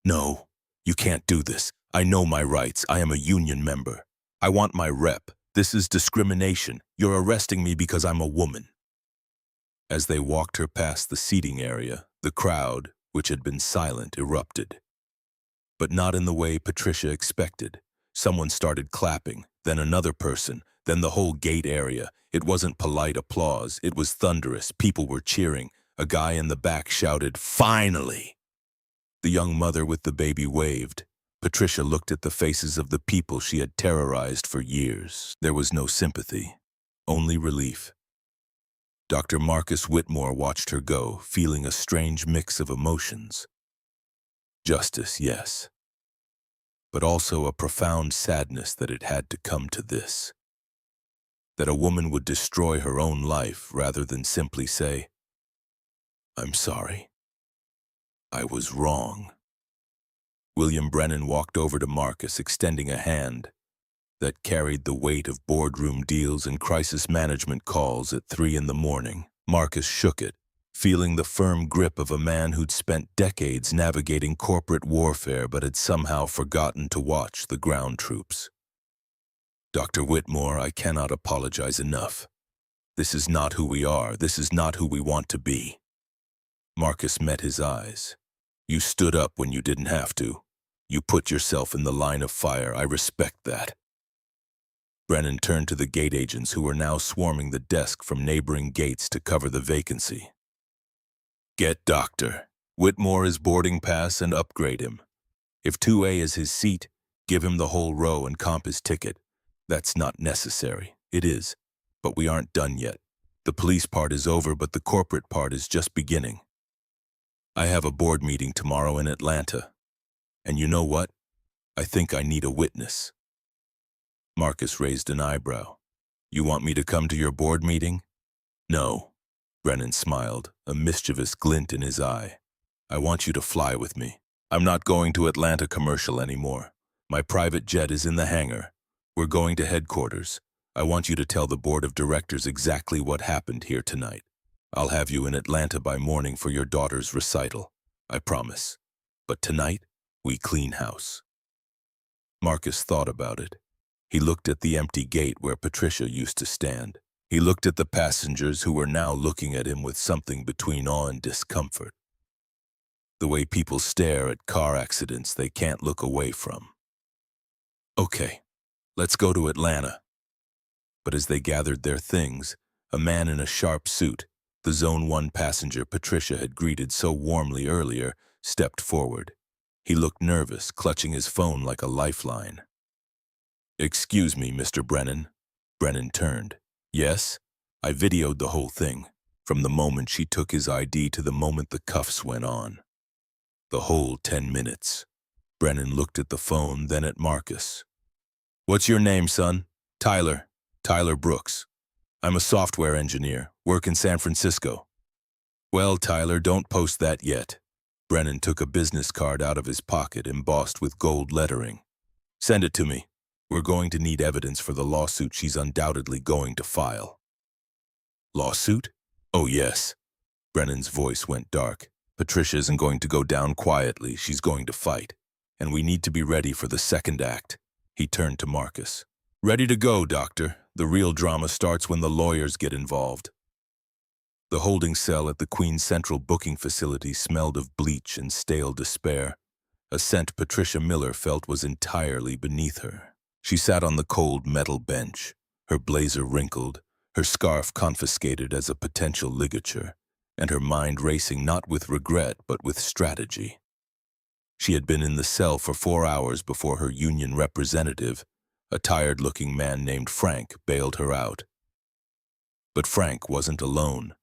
"No, you can't do this. I know my rights. I am a union member. I want my rep. This is discrimination. You're arresting me because I'm a woman." As they walked her past the seating area, the crowd, which had been silent, erupted. But not in the way Patricia expected. Someone started clapping, then another person, then the whole gate area. It wasn't polite applause. It was thunderous. People were cheering. A guy in the back shouted, "Finally!" The young mother with the baby waved. Patricia looked at the faces of the people she had terrorized for years. There was no sympathy, only relief. Dr. Marcus Whitmore watched her go, feeling a strange mix of emotions. Justice, yes, but also a profound sadness that it had to come to this. That a woman would destroy her own life rather than simply say, "I'm sorry. I was wrong." William Brennan walked over to Marcus, extending a hand that carried the weight of boardroom deals and crisis management calls at 3 a.m. Marcus shook it, feeling the firm grip of a man who'd spent decades navigating corporate warfare but had somehow forgotten to watch the ground troops. "Dr. Whitmore, I cannot apologize enough. This is not who we are. This is not who we want to be." Marcus met his eyes. "You stood up when you didn't have to. You put yourself in the line of fire. I respect that." Brennan turned to the gate agents who were now swarming the desk from neighboring gates to cover the vacancy. "Get Dr. Whitmore his boarding pass and upgrade him. If 2A is his seat, give him the whole row and comp his ticket. That's not necessary. It is. But we aren't done yet. The police part is over, but the corporate part is just beginning." I have a board meeting tomorrow in Atlanta. And you know what? I think I need a witness. Marcus raised an eyebrow. You want me to come to your board meeting? No. Brennan smiled, a mischievous glint in his eye. I want you to fly with me. I'm not going to Atlanta commercial anymore. My private jet is in the hangar. We're going to headquarters. I want you to tell the board of directors exactly what happened here tonight. I'll have you in Atlanta by morning for your daughter's recital. I promise. But tonight, we clean house. Marcus thought about it. He looked at the empty gate where Patricia used to stand. He looked at the passengers who were now looking at him with something between awe and discomfort. The way people stare at car accidents they can't look away from. Okay, let's go to Atlanta. But as they gathered their things, a man in a sharp suit, the Zone 1 passenger Patricia had greeted so warmly earlier, stepped forward. He looked nervous, clutching his phone like a lifeline. Excuse me, Mr. Brennan. Brennan turned. Yes? I videoed the whole thing, from the moment she took his ID to the moment the cuffs went on. The whole 10 minutes. Brennan looked at the phone, then at Marcus. What's your name, son? Tyler. Tyler Brooks. I'm a software engineer, work in San Francisco. Well, Tyler, don't post that yet. Brennan took a business card out of his pocket embossed with gold lettering. Send it to me. We're going to need evidence for the lawsuit she's undoubtedly going to file. Lawsuit? Oh, yes. Brennan's voice went dark. Patricia isn't going to go down quietly. She's going to fight. And we need to be ready for the second act. He turned to Marcus. Ready to go, Doctor. The real drama starts when the lawyers get involved. The holding cell at the Queens Central booking facility smelled of bleach and stale despair, a scent Patricia Miller felt was entirely beneath her. She sat on the cold metal bench, her blazer wrinkled, her scarf confiscated as a potential ligature, and her mind racing not with regret but with strategy. She had been in the cell for 4 hours before her union representative, a tired-looking man named Frank, bailed her out. But Frank wasn't alone.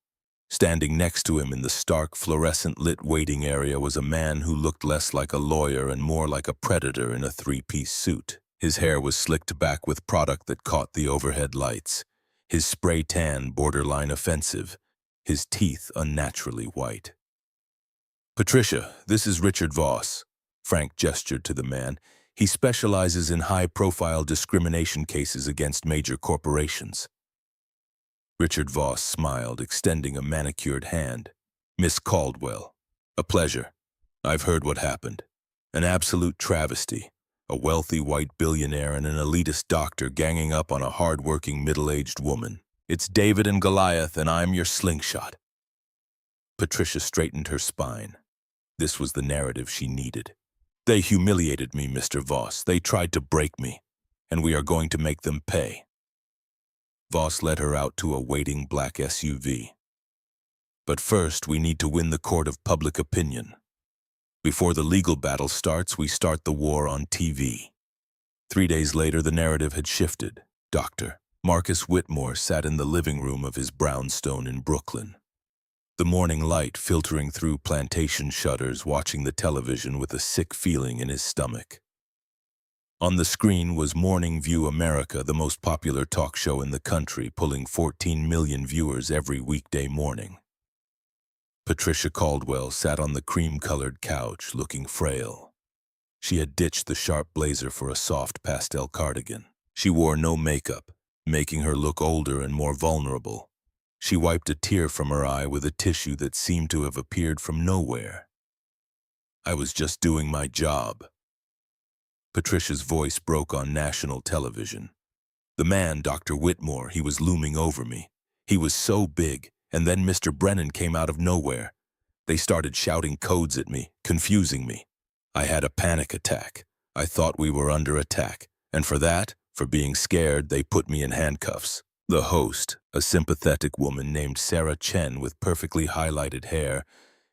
Standing next to him in the stark, fluorescent-lit waiting area was a man who looked less like a lawyer and more like a predator in a three-piece suit. His hair was slicked back with product that caught the overhead lights, his spray tan borderline offensive, his teeth unnaturally white. Patricia, this is Richard Voss. Frank gestured to the man. He specializes in high-profile discrimination cases against major corporations. Richard Voss smiled, extending a manicured hand. Miss Caldwell, a pleasure. I've heard what happened. An absolute travesty. A wealthy white billionaire and an elitist doctor ganging up on a hard-working middle-aged woman. It's David and Goliath, and I'm your slingshot. Patricia straightened her spine. This was the narrative she needed. They humiliated me, Mr. Voss. They tried to break me, and we are going to make them pay. Voss led her out to a waiting black SUV. But first, we need to win the court of public opinion. Before the legal battle starts, we start the war on TV. 3 days later, the narrative had shifted. Dr. Marcus Whitmore sat in the living room of his brownstone in Brooklyn. The morning light filtering through plantation shutters, watching the television with a sick feeling in his stomach. On the screen was Morning View America, the most popular talk show in the country, pulling 14 million viewers every weekday morning. Patricia Caldwell sat on the cream-colored couch, looking frail. She had ditched the sharp blazer for a soft pastel cardigan. She wore no makeup, making her look older and more vulnerable. She wiped a tear from her eye with a tissue that seemed to have appeared from nowhere. I was just doing my job. Patricia's voice broke on national television. The man, Dr. Whitmore, he was looming over me. He was so big. And then Mr. Brennan came out of nowhere. They started shouting codes at me, confusing me. I had a panic attack. I thought we were under attack. And for that, for being scared, they put me in handcuffs. The host, a sympathetic woman named Sarah Chen with perfectly highlighted hair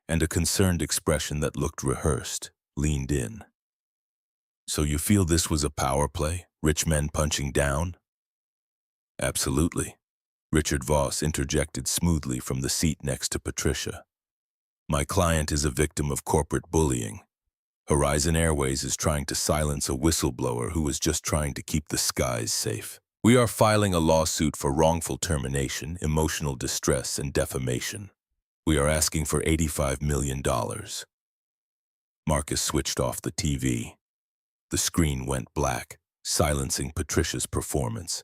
and a concerned expression that looked rehearsed, leaned in. So you feel this was a power play? Rich men punching down? Absolutely. Richard Voss interjected smoothly from the seat next to Patricia. My client is a victim of corporate bullying. Horizon Airways is trying to silence a whistleblower who was just trying to keep the skies safe. We are filing a lawsuit for wrongful termination, emotional distress, and defamation. We are asking for $85 million. Marcus switched off the TV. The screen went black, silencing Patricia's performance.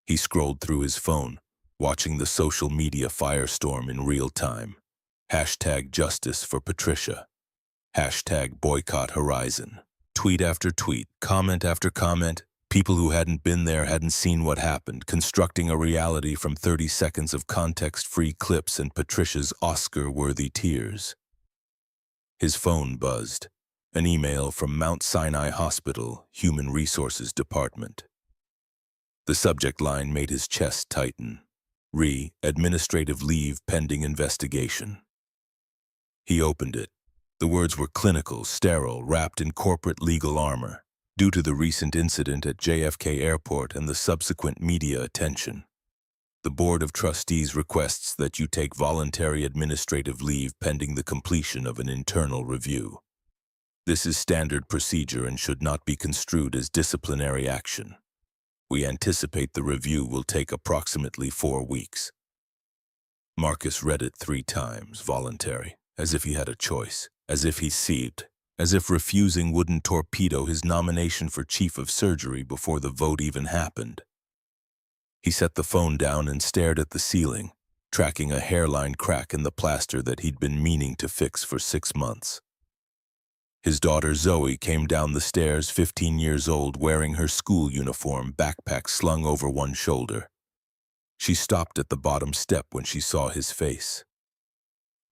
He scrolled through his phone, watching the social media firestorm in real time. Hashtag justice for Patricia. Hashtag boycott Horizon. Tweet after tweet, comment after comment. People who hadn't been there hadn't seen what happened, constructing a reality from 30 seconds of context-free clips and Patricia's Oscar-worthy tears. His phone buzzed. An email from Mount Sinai Hospital, Human Resources Department. The subject line made his chest tighten. Administrative leave pending investigation. He opened it. The words were clinical, sterile, wrapped in corporate legal armor, due to the recent incident at JFK Airport and the subsequent media attention. The Board of Trustees requests that you take voluntary administrative leave pending the completion of an internal review. This is standard procedure and should not be construed as disciplinary action. We anticipate the review will take approximately 4 weeks. Marcus read it 3 times, voluntary, as if he had a choice, as if he seethed, as if refusing wouldn't torpedo his nomination for chief of surgery before the vote even happened. He set the phone down and stared at the ceiling, tracking a hairline crack in the plaster that he'd been meaning to fix for 6 months. His daughter Zoe came down the stairs, 15 years old, wearing her school uniform, backpack slung over one shoulder. She stopped at the bottom step when she saw his face.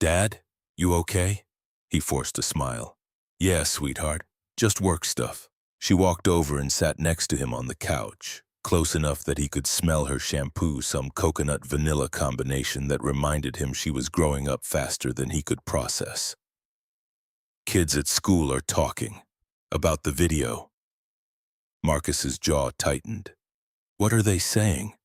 "Dad, you okay?" He forced a smile. "Yeah, sweetheart. Just work stuff." She walked over and sat next to him on the couch, close enough that he could smell her shampoo, some coconut-vanilla combination that reminded him she was growing up faster than he could process. "Kids at school are talking about the video." Marcus's jaw tightened. "What are they saying?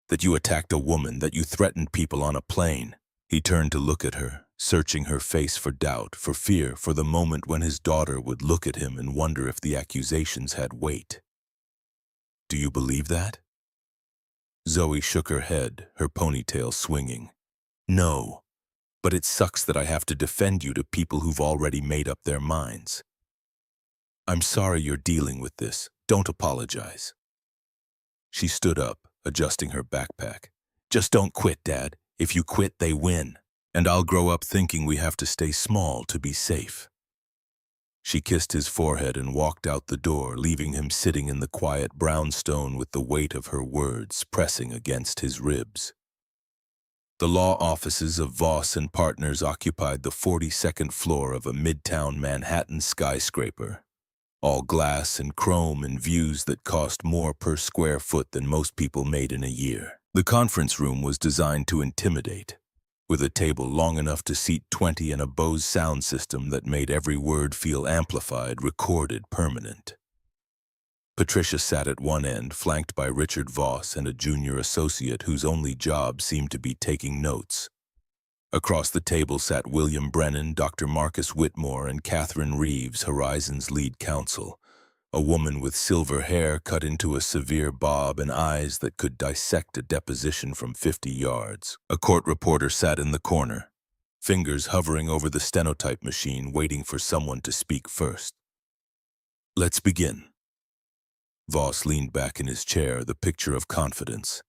That you attacked a woman, that you threatened people on a plane?" He turned to look at her, searching her face for doubt, for fear, for the moment when his daughter would look at him and wonder if the accusations had weight. "Do you believe that?" Zoe shook her head, her ponytail swinging. "No, but it sucks that I have to defend you to people who've already made up their minds. I'm sorry you're dealing with this. Don't apologize." She stood up, adjusting her backpack. "Just don't quit, Dad. If you quit, they win. And I'll grow up thinking we have to stay small to be safe." She kissed his forehead and walked out the door, leaving him sitting in the quiet brownstone with the weight of her words pressing against his ribs. The law offices of Voss and Partners occupied the 42nd floor of a midtown Manhattan skyscraper, all glass and chrome and views that cost more per square foot than most people made in a year. The conference room was designed to intimidate, with a table long enough to seat 20 and a Bose sound system that made every word feel amplified, recorded, permanent. Patricia sat at one end, flanked by Richard Voss and a junior associate whose only job seemed to be taking notes. Across the table sat William Brennan, Dr. Marcus Whitmore, and Catherine Reeves, Horizon's lead counsel, a woman with silver hair cut into a severe bob and eyes that could dissect a deposition from 50 yards. A court reporter sat in the corner, fingers hovering over the stenotype machine, waiting for someone to speak first. "Let's begin." Voss leaned back in his chair, the picture of confidence.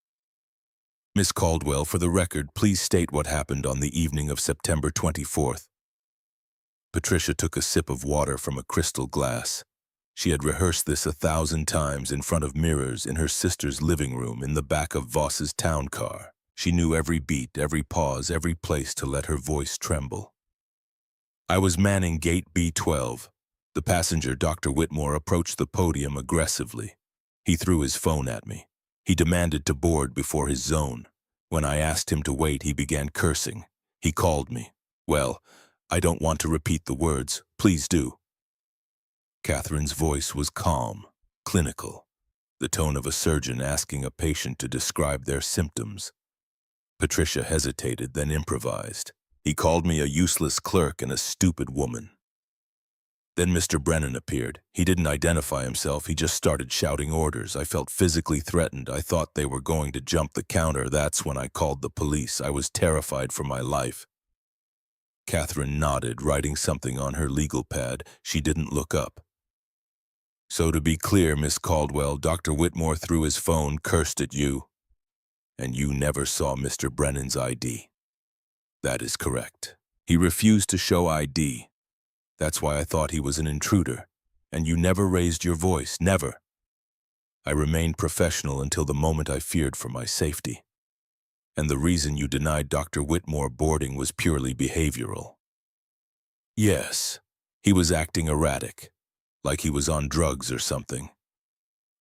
"Miss Caldwell, for the record, please state what happened on the evening of September 24th. Patricia took a sip of water from a crystal glass. She had rehearsed this 1,000 times in front of mirrors in her sister's living room in the back of Voss's town car. She knew every beat, every pause, every place to let her voice tremble. "I was manning gate B12. The passenger, Dr. Whitmore, approached the podium aggressively. He threw his phone at me. He demanded to board before his zone. When I asked him to wait, he began cursing. He called me. Well, I don't want to repeat the words. Please do." Catherine's voice was calm, clinical, the tone of a surgeon asking a patient to describe their symptoms. Patricia hesitated, then improvised. He called me a useless clerk and a stupid woman. Then Mr. Brennan appeared. He didn't identify himself, he just started shouting orders. I felt physically threatened. I thought they were going to jump the counter. That's when I called the police. I was terrified for my life. Catherine nodded, writing something on her legal pad. She didn't look up. So to be clear, Miss Caldwell, Dr. Whitmore threw his phone, cursed at you, and you never saw Mr. Brennan's ID. That is correct. He refused to show ID. That's why I thought he was an intruder. And you never raised your voice, never. I remained professional until the moment I feared for my safety. And the reason you denied Dr. Whitmore boarding was purely behavioral. Yes, he was acting erratic, like he was on drugs or something.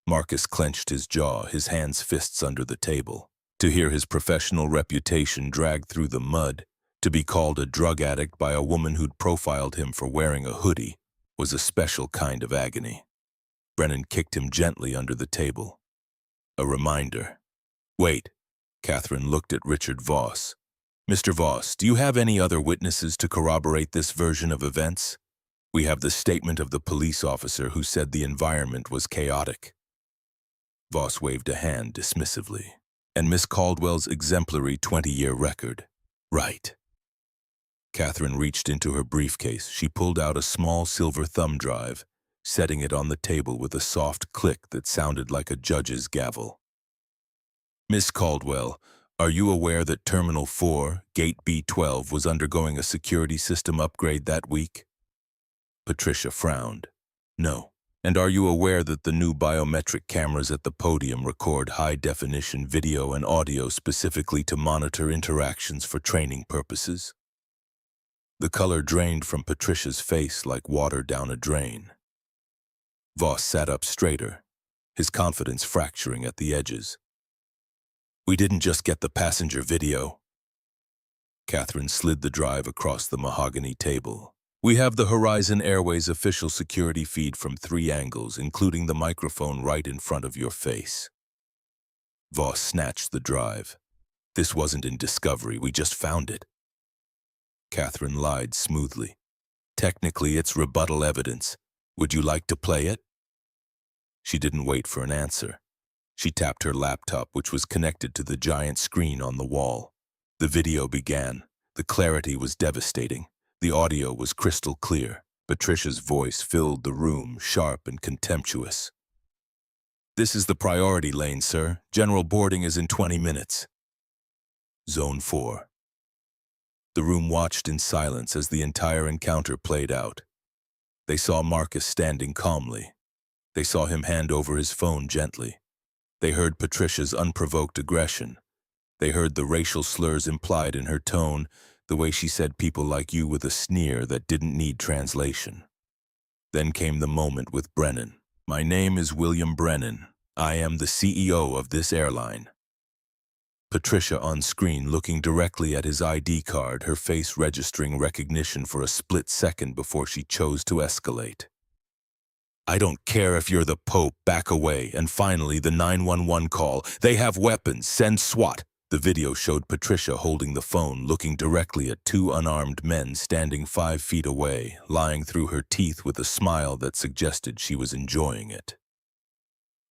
Marcus clenched his jaw, his hands fists under the table. To hear his professional reputation dragged through the mud, to be called a drug addict by a woman who'd profiled him for wearing a hoodie, was a special kind of agony. Brennan kicked him gently under the table. A reminder. Wait. Catherine looked at Richard Voss. Mr. Voss, do you have any other witnesses to corroborate this version of events? We have the statement of the police officer who said the environment was chaotic. Voss waved a hand dismissively. And Miss Caldwell's exemplary 20-year record. Right. Catherine reached into her briefcase. She pulled out a small silver thumb drive, setting it on the table with a soft click that sounded like a judge's gavel. Miss Caldwell, are you aware that Terminal 4, Gate B12, was undergoing a security system upgrade that week? Patricia frowned. No. And are you aware that the new biometric cameras at the podium record high-definition video and audio specifically to monitor interactions for training purposes? The color drained from Patricia's face like water down a drain. Voss sat up straighter, his confidence fracturing at the edges. We didn't just get the passenger video. Catherine slid the drive across the mahogany table. We have the Horizon Airways official security feed from 3 angles, including the microphone right in front of your face. Voss snatched the drive. This wasn't in Discovery, we just found it. Catherine lied smoothly. Technically, it's rebuttal evidence. Would you like to play it? She didn't wait for an answer. She tapped her laptop, which was connected to the giant screen on the wall. The video began. The clarity was devastating. The audio was crystal clear. Patricia's voice filled the room, sharp and contemptuous. This is the priority lane, sir. General boarding is in 20 minutes. Zone 4. The room watched in silence as the entire encounter played out. They saw Marcus standing calmly. They saw him hand over his phone gently. They heard Patricia's unprovoked aggression. They heard the racial slurs implied in her tone, the way she said people like you with a sneer that didn't need translation. Then came the moment with Brennan. My name is William Brennan. I am the CEO of this airline. Patricia on screen looking directly at his ID card, her face registering recognition for a split second before she chose to escalate. I don't care if you're the Pope, back away. And finally, the 911 call. They have weapons, send SWAT. The video showed Patricia holding the phone, looking directly at 2 unarmed men standing 5 feet away, lying through her teeth with a smile that suggested she was enjoying it.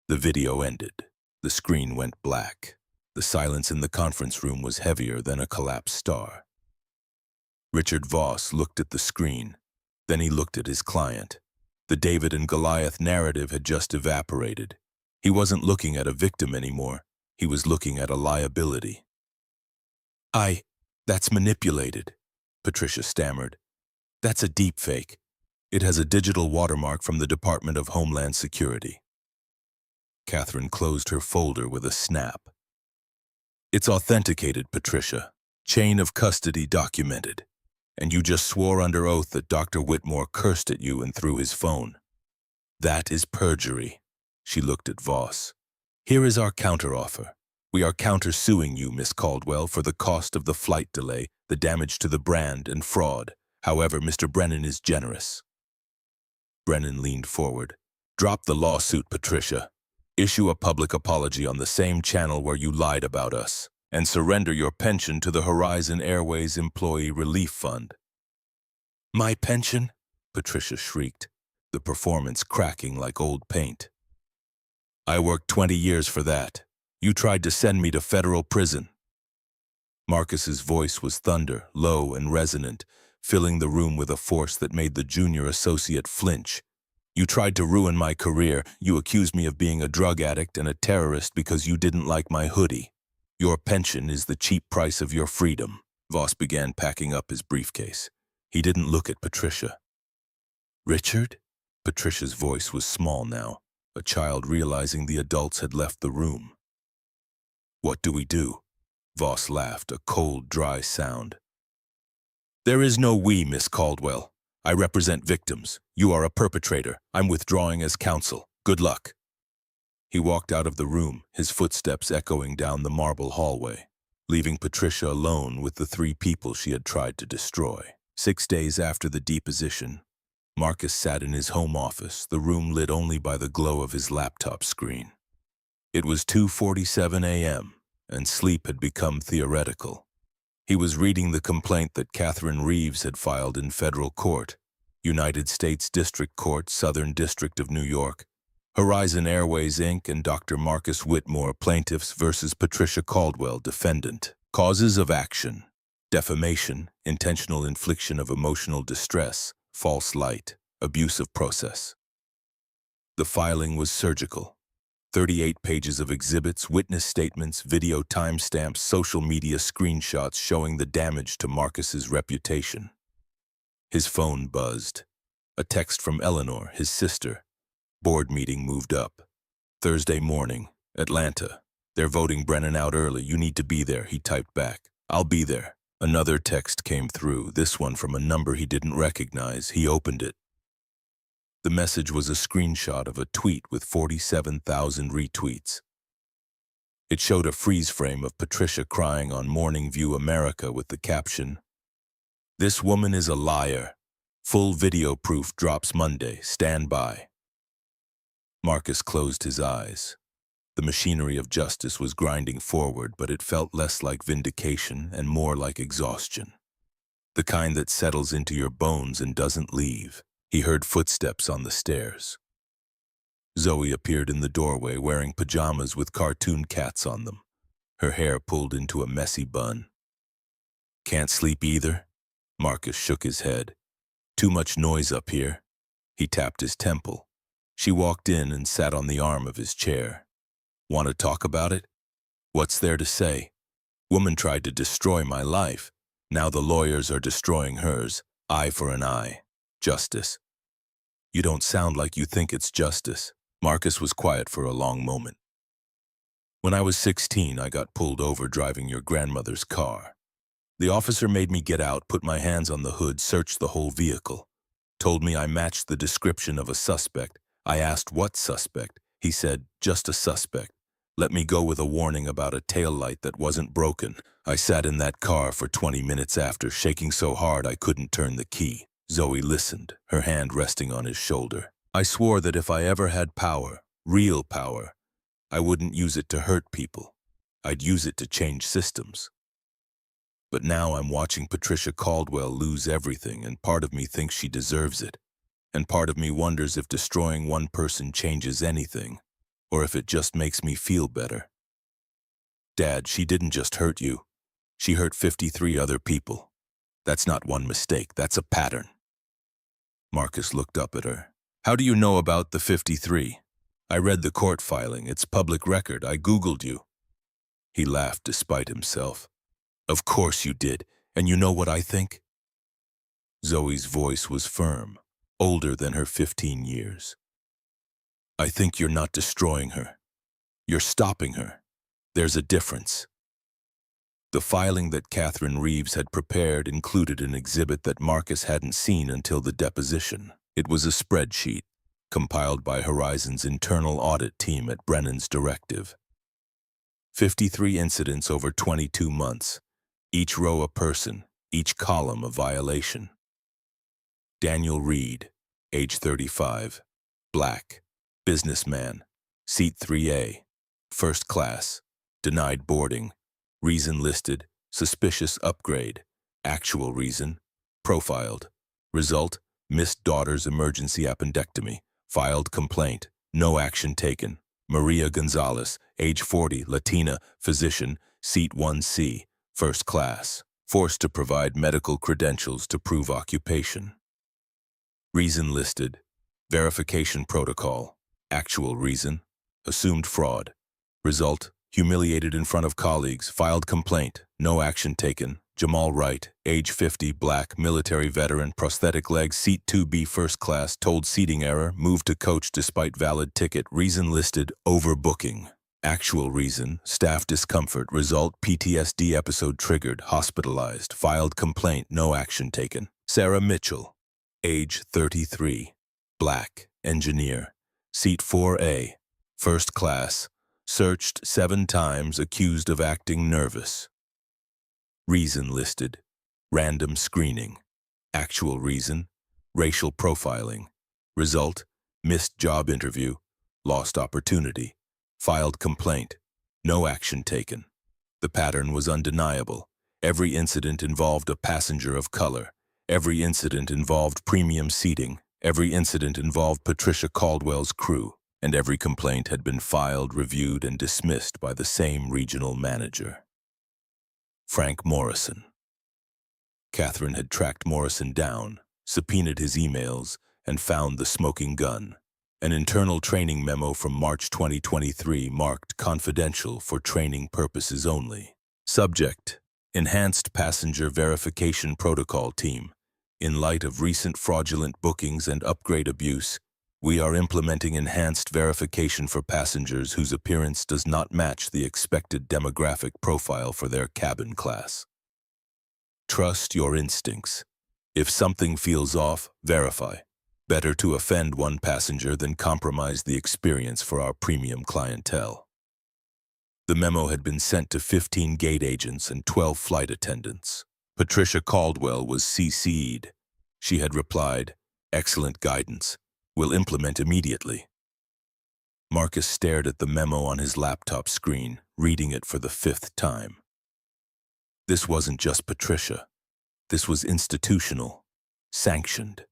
The video ended. The screen went black. The silence in the conference room was heavier than a collapsed star. Richard Voss looked at the screen. Then he looked at his client. The David and Goliath narrative had just evaporated. He wasn't looking at a victim anymore. He was looking at a liability. That's manipulated, Patricia stammered. That's a deepfake. It has a digital watermark from the Department of Homeland Security. Catherine closed her folder with a snap. It's authenticated, Patricia. Chain of custody documented. And you just swore under oath that Dr. Whitmore cursed at you and threw his phone. That is perjury. She looked at Voss. Here is our counteroffer. We are countersuing you, Miss Caldwell, for the cost of the flight delay, the damage to the brand, and fraud. However, Mr. Brennan is generous. Brennan leaned forward. Drop the lawsuit, Patricia. Issue a public apology on the same channel where you lied about us. and surrender your pension to the Horizon Airways Employee Relief Fund." "My pension?" Patricia shrieked, the performance cracking like old paint. "I worked 20 years for that. You tried to send me to federal prison." Marcus's voice was thunder, low and resonant, filling the room with a force that made the junior associate flinch. "You tried to ruin my career. You accused me of being a drug addict and a terrorist because you didn't like my hoodie. Your pension is the cheap price of your freedom." Voss began packing up his briefcase. He didn't look at Patricia. "Richard?" Patricia's voice was small now, a child realizing the adults had left the room. "What do we do?" Voss laughed, a cold, dry sound. "There is no we, Miss Caldwell. I represent victims. You are a perpetrator. I'm withdrawing as counsel. Good luck." He walked out of the room, his footsteps echoing down the marble hallway, leaving Patricia alone with the 3 people she had tried to destroy. 6 days after the deposition, Marcus sat in his home office, the room lit only by the glow of his laptop screen. It was 2:47 a.m., and sleep had become theoretical. He was reading the complaint that Catherine Reeves had filed in federal court, United States District Court, Southern District of New York, Horizon Airways, Inc., and Dr. Marcus Whitmore, plaintiffs versus Patricia Caldwell, defendant. Causes of action: defamation, intentional infliction of emotional distress, false light, abuse of process. The filing was surgical. 38 pages of exhibits, witness statements, video timestamps, social media screenshots showing the damage to Marcus's reputation. His phone buzzed. A text from Eleanor, his sister. Board meeting moved up. Thursday morning, Atlanta. "They're voting Brennan out early. You need to be there," he typed back. "I'll be there." Another text came through, this one from a number he didn't recognize. He opened it. The message was a screenshot of a tweet with 47,000 retweets. It showed a freeze frame of Patricia crying on Morning View America with the caption, "This woman is a liar. Full video proof drops Monday. Stand by." Marcus closed his eyes. The machinery of justice was grinding forward, but it felt less like vindication and more like exhaustion. The kind that settles into your bones and doesn't leave. He heard footsteps on the stairs. Zoe appeared in the doorway wearing pajamas with cartoon cats on them, her hair pulled into a messy bun. "Can't sleep either?" Marcus shook his head. "Too much noise up here." He tapped his temple. She walked in and sat on the arm of his chair. "Want to talk about it?" "What's there to say? Woman tried to destroy my life. Now the lawyers are destroying hers. Eye for an eye. Justice." "You don't sound like you think it's justice." Marcus was quiet for a long moment. "When I was 16, I got pulled over driving your grandmother's car. The officer made me get out, put my hands on the hood, searched the whole vehicle. Told me I matched the description of a suspect. I asked what suspect. He said, just a suspect. Let me go with a warning about a taillight that wasn't broken. I sat in that car for 20 minutes after, shaking so hard I couldn't turn the key." Zoe listened, her hand resting on his shoulder. "I swore that if I ever had power, real power, I wouldn't use it to hurt people. I'd use it to change systems. But now I'm watching Patricia Caldwell lose everything, and part of me thinks she deserves it. And part of me wonders if destroying one person changes anything, or if it just makes me feel better. Dad, she didn't just hurt you. She hurt 53 other people. That's not one mistake, that's a pattern." Marcus looked up at her. "How do you know about the 53? I read the court filing. It's public record. I Googled you." He laughed despite himself. "Of course you did. And you know what I think?" Zoe's voice was firm, older than her 15 years. "I think you're not destroying her. You're stopping her. There's a difference." The filing that Catherine Reeves had prepared included an exhibit that Marcus hadn't seen until the deposition. It was a spreadsheet, compiled by Horizon's internal audit team at Brennan's directive. 53 incidents over 22 months, each row a person, each column a violation. Daniel Reed, age 35, black, businessman, seat 3A, first class, denied boarding, Reason listed, suspicious upgrade. Actual reason, profiled. Result, missed daughter's emergency appendectomy. Filed complaint, no action taken. Maria Gonzalez, age 40, Latina, physician, seat 1C, first class. Forced to provide medical credentials to prove occupation. Reason listed, verification protocol. Actual reason, assumed fraud. Result, humiliated in front of colleagues, filed complaint, no action taken. Jamal Wright, age 50, black, military veteran, prosthetic leg, seat 2B, first class, told seating error, moved to coach despite valid ticket. Reason listed, overbooking. Actual reason, staff discomfort. Result, PTSD episode triggered, hospitalized. Filed complaint, no action taken. Sarah Mitchell, age 33, black, engineer, seat 4A, first class, searched 7 times, accused of acting nervous. Reason listed, random screening. Actual reason, racial profiling. Result, missed job interview, lost opportunity. Filed complaint, no action taken. The pattern was undeniable. Every incident involved a passenger of color. Every incident involved premium seating. Every incident involved Patricia Caldwell's crew. And every complaint had been filed, reviewed, and dismissed by the same regional manager. Frank Morrison. Catherine had tracked Morrison down, subpoenaed his emails, and found the smoking gun. An internal training memo from March 2023 marked confidential for training purposes only. Subject: Enhanced Passenger Verification Protocol Team. In light of recent fraudulent bookings and upgrade abuse, we are implementing enhanced verification for passengers whose appearance does not match the expected demographic profile for their cabin class. Trust your instincts. If something feels off, verify. Better to offend one passenger than compromise the experience for our premium clientele. The memo had been sent to 15 gate agents and 12 flight attendants. Patricia Caldwell was CC'd. She had replied, "Excellent guidance. Will implement immediately." Marcus stared at the memo on his laptop screen, reading it for the 5th time. This wasn't just Patricia. This was institutional, sanctioned.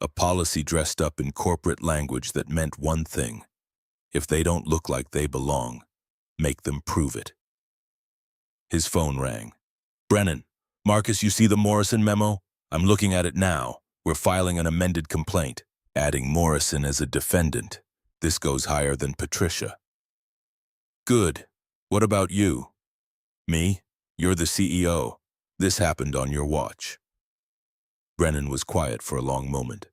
A policy dressed up in corporate language that meant one thing: if they don't look like they belong, make them prove it. His phone rang. "Brennan, Marcus, you see the Morrison memo? I'm looking at it now. We're filing an amended complaint, adding Morrison as a defendant. This goes higher than Patricia." "Good. What about you?" "Me? You're the CEO. This happened on your watch." Brennan was quiet for a long moment.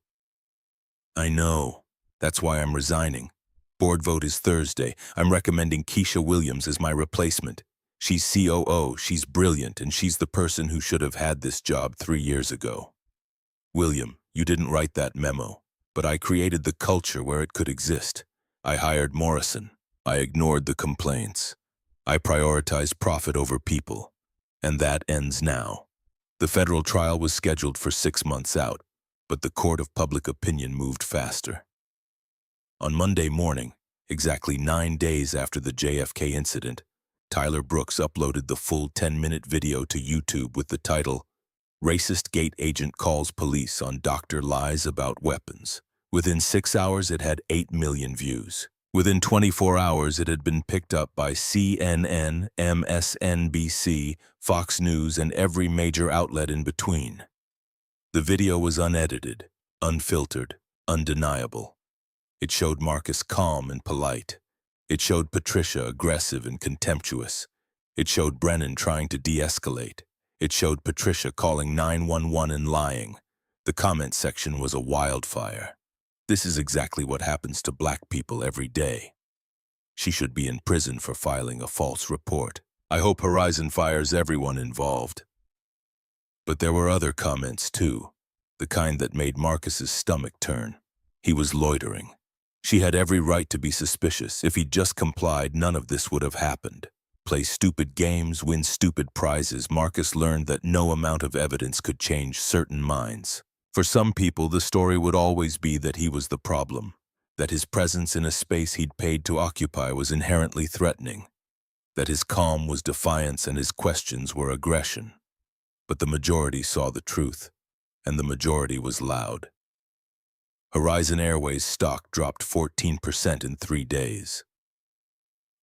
"I know. That's why I'm resigning. Board vote is Thursday. I'm recommending Keisha Williams as my replacement. She's COO, she's brilliant, and she's the person who should have had this job 3 years ago." "William, you didn't write that memo, but I created the culture where it could exist. I hired Morrison. I ignored the complaints. I prioritized profit over people. And that ends now." The federal trial was scheduled for 6 months out, but the court of public opinion moved faster. On Monday morning, exactly 9 days after the JFK incident, Tyler Brooks uploaded the full 10-minute video to YouTube with the title, "Racist Gate Agent Calls Police on Doctor Lies About Weapons." Within 6 hours, it had 8 million views. Within 24 hours, it had been picked up by CNN, MSNBC, Fox News, and every major outlet in between. The video was unedited, unfiltered, undeniable. It showed Marcus calm and polite. It showed Patricia aggressive and contemptuous. It showed Brennan trying to de-escalate. It showed Patricia calling 911 and lying. The comment section was a wildfire. This is exactly what happens to black people every day. She should be in prison for filing a false report. I hope Horizon fires everyone involved. But there were other comments too, the kind that made Marcus's stomach turn. He was loitering. She had every right to be suspicious. If he'd just complied, none of this would have happened. Play stupid games, win stupid prizes. Marcus learned that no amount of evidence could change certain minds. For some people, the story would always be that he was the problem, that his presence in a space he'd paid to occupy was inherently threatening. that his calm was defiance and his questions were aggression. But the majority saw the truth, and the majority was loud. Horizon Airways stock dropped 14% in 3 days.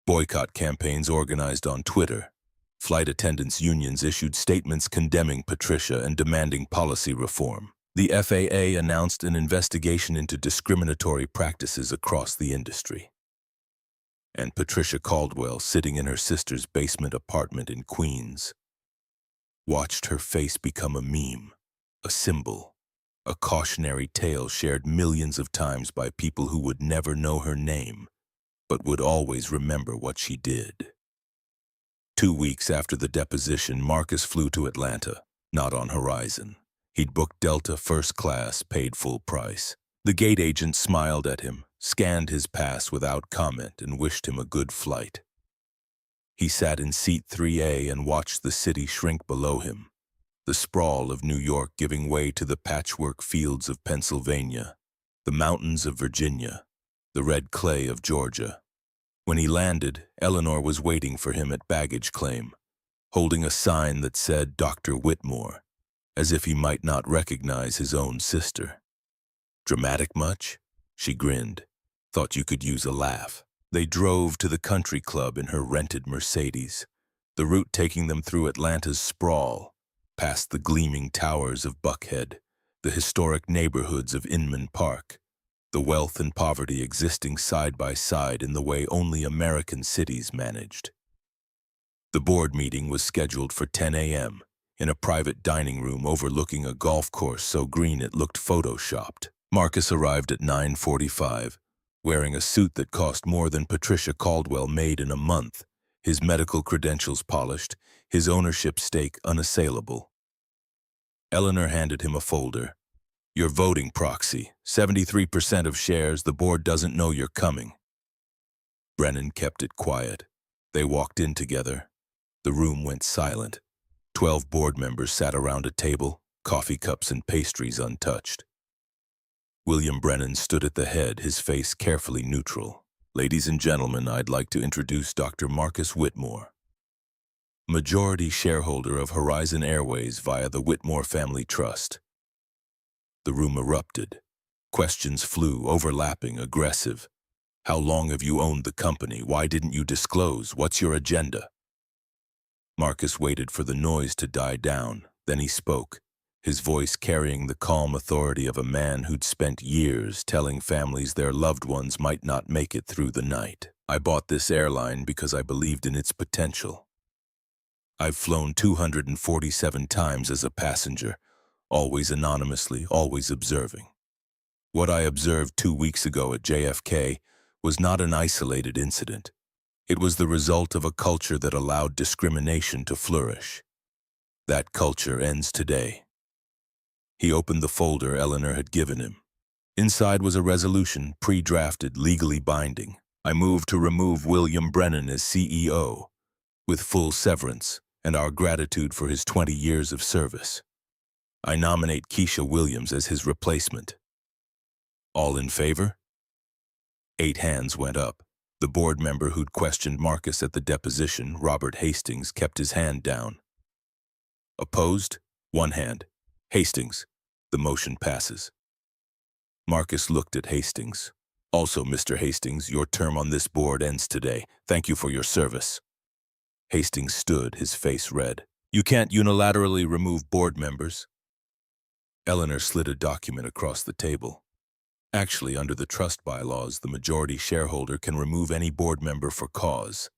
Boycott campaigns organized on Twitter. Flight attendants' unions issued statements condemning Patricia and demanding policy reform. The FAA announced an investigation into discriminatory practices across the industry. And Patricia Caldwell, sitting in her sister's basement apartment in Queens, watched her face become a meme, a symbol, a cautionary tale shared millions of times by people who would never know her name, but would always remember what she did. 2 weeks after the deposition, Marcus flew to Atlanta, not on Horizon. He'd booked Delta first class, paid full price. The gate agent smiled at him, scanned his pass without comment, and wished him a good flight. He sat in seat 3A and watched the city shrink below him, the sprawl of New York giving way to the patchwork fields of Pennsylvania, the mountains of Virginia, the red clay of Georgia. When he landed, Eleanor was waiting for him at baggage claim, holding a sign that said Dr. Whitmore, as if he might not recognize his own sister. Dramatic much? She grinned. Thought you could use a laugh. They drove to the country club in her rented Mercedes, the route taking them through Atlanta's sprawl, past the gleaming towers of Buckhead, the historic neighborhoods of Inman Park, the wealth and poverty existing side by side in the way only American cities managed. The board meeting was scheduled for 10 a.m. in a private dining room overlooking a golf course so green it looked photoshopped. Marcus arrived at 9:45, wearing a suit that cost more than Patricia Caldwell made in a month, his medical credentials polished, his ownership stake unassailable. Eleanor handed him a folder. Your voting proxy, 73% of shares, the board doesn't know you're coming. Brennan kept it quiet. They walked in together. The room went silent. 12 board members sat around a table, coffee cups and pastries untouched. William Brennan stood at the head, his face carefully neutral. Ladies and gentlemen, I'd like to introduce Dr. Marcus Whitmore, majority shareholder of Horizon Airways via the Whitmore Family Trust. The room erupted. Questions flew, overlapping, aggressive. How long have you owned the company? Why didn't you disclose? What's your agenda? Marcus waited for the noise to die down. Then he spoke, his voice carrying the calm authority of a man who'd spent years telling families their loved ones might not make it through the night. I bought this airline because I believed in its potential. I've flown 247 times as a passenger, always anonymously, always observing. What I observed 2 weeks ago at JFK was not an isolated incident. It was the result of a culture that allowed discrimination to flourish. That culture ends today. He opened the folder Eleanor had given him. Inside was a resolution, pre-drafted, legally binding. I move to remove William Brennan as CEO, with full severance and our gratitude for his 20 years of service. I nominate Keisha Williams as his replacement. All in favor? 8 hands went up. The board member who'd questioned Marcus at the deposition, Robert Hastings, kept his hand down. Opposed? 1 hand. Hastings. The motion passes. Marcus looked at Hastings. Also, Mr. Hastings, your term on this board ends today. Thank you for your service. Hastings stood, his face red. You can't unilaterally remove board members. Eleanor slid a document across the table. Actually, under the trust bylaws, the majority shareholder can remove any board member for cause.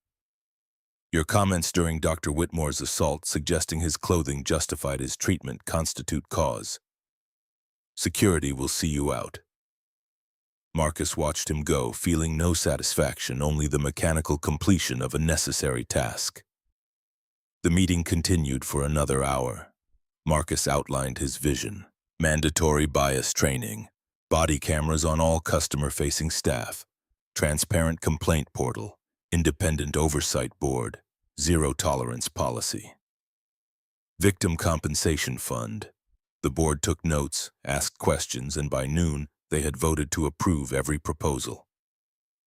Your comments during Dr. Whitmore's assault suggesting his clothing justified his treatment constitute cause. Security will see you out. Marcus watched him go, feeling no satisfaction, only the mechanical completion of a necessary task. The meeting continued for another hour. Marcus outlined his vision. Mandatory bias training, body cameras on all customer-facing staff, transparent complaint portal, independent oversight board, zero-tolerance policy. Victim compensation fund. The board took notes, asked questions, and by noon, they had voted to approve every proposal.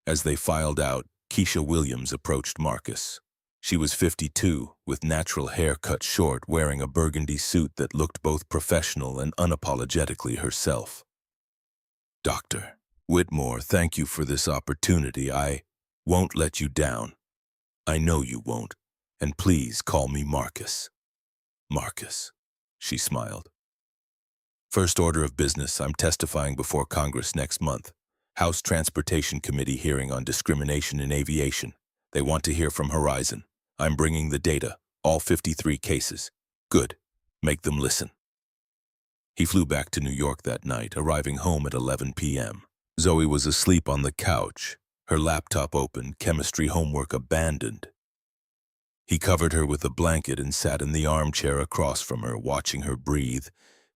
As they filed out, Keisha Williams approached Marcus. She was 52, with natural hair cut short, wearing a burgundy suit that looked both professional and unapologetically herself. "Dr. Whitmore, thank you for this opportunity. I won't let you down. I know you won't. And please call me Marcus." "Marcus," she smiled. "First order of business, I'm testifying before Congress next month. House Transportation Committee hearing on discrimination in aviation. They want to hear from Horizon. I'm bringing the data, all 53 cases. Good. Make them listen." He flew back to New York that night, arriving home at 11 p.m. Zoe was asleep on the couch, her laptop open, chemistry homework abandoned. He covered her with a blanket and sat in the armchair across from her, watching her breathe,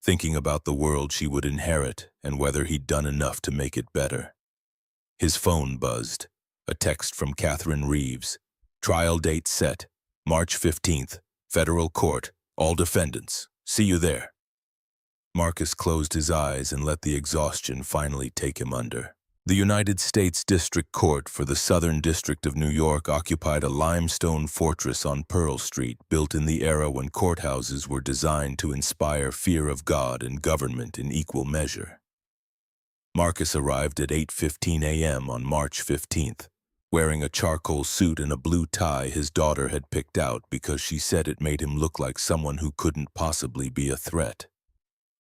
thinking about the world she would inherit and whether he'd done enough to make it better. His phone buzzed. A text from Catherine Reeves. "Trial date set, March 15th, federal court, all defendants. See you there." Marcus closed his eyes and let the exhaustion finally take him under. The United States District Court for the Southern District of New York occupied a limestone fortress on Pearl Street, built in the era when courthouses were designed to inspire fear of God and government in equal measure. Marcus arrived at 8:15 a.m. on March 15th, wearing a charcoal suit and a blue tie his daughter had picked out because she said it made him look like someone who couldn't possibly be a threat.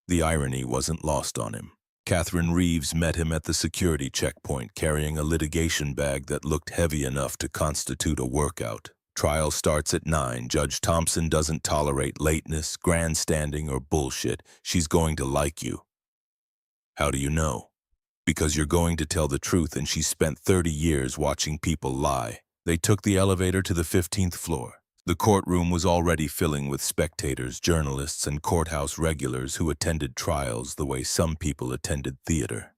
The irony wasn't lost on him. Catherine Reeves met him at the security checkpoint, carrying a litigation bag that looked heavy enough to constitute a workout. "Trial starts at 9. Judge Thompson doesn't tolerate lateness, grandstanding, or bullshit. She's going to like you." "How do you know?" "Because you're going to tell the truth, and she's spent 30 years watching people lie." They took the elevator to the 15th floor. The courtroom was already filling with spectators, journalists, and courthouse regulars who attended trials the way some people attended theater.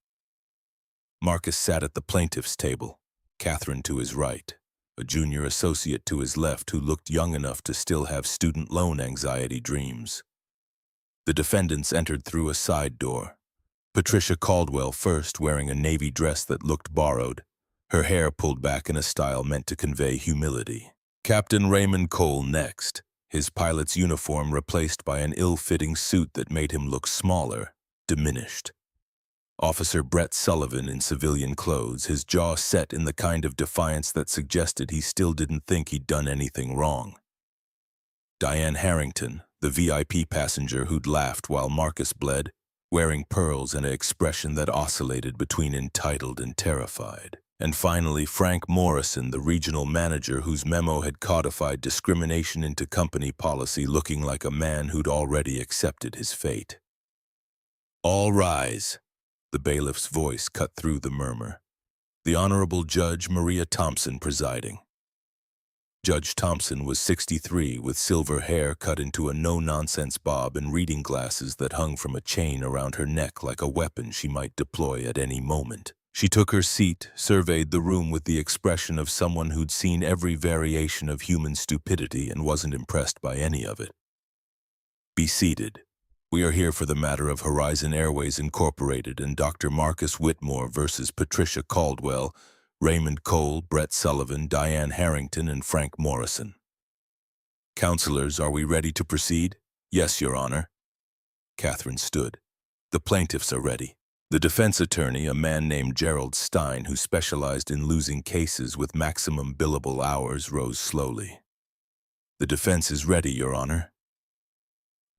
Marcus sat at the plaintiff's table, Catherine to his right, a junior associate to his left who looked young enough to still have student loan anxiety dreams. The defendants entered through a side door. Patricia Caldwell first, wearing a navy dress that looked borrowed, her hair pulled back in a style meant to convey humility. Captain Raymond Cole next, his pilot's uniform replaced by an ill-fitting suit that made him look smaller, diminished. Officer Brett Sullivan in civilian clothes, his jaw set in the kind of defiance that suggested he still didn't think he'd done anything wrong. Diane Harrington, the VIP passenger who'd laughed while Marcus bled, wearing pearls and an expression that oscillated between entitled and terrified. And finally, Frank Morrison, the regional manager whose memo had codified discrimination into company policy, looking like a man who'd already accepted his fate. "All rise," the bailiff's voice cut through the murmur. The Honorable Judge Maria Thompson presiding. Judge Thompson was 63, with silver hair cut into a no-nonsense bob and reading glasses that hung from a chain around her neck like a weapon she might deploy at any moment. She took her seat, surveyed the room with the expression of someone who'd seen every variation of human stupidity and wasn't impressed by any of it. "Be seated. We are here for the matter of Horizon Airways Incorporated and Dr. Marcus Whitmore versus Patricia Caldwell, Raymond Cole, Brett Sullivan, Diane Harrington, and Frank Morrison. Counselors, are we ready to proceed?" "Yes, Your Honor." Catherine stood. "The plaintiffs are ready." The defense attorney, a man named Gerald Stein, who specialized in losing cases with maximum billable hours, rose slowly. "The defense is ready, Your Honor."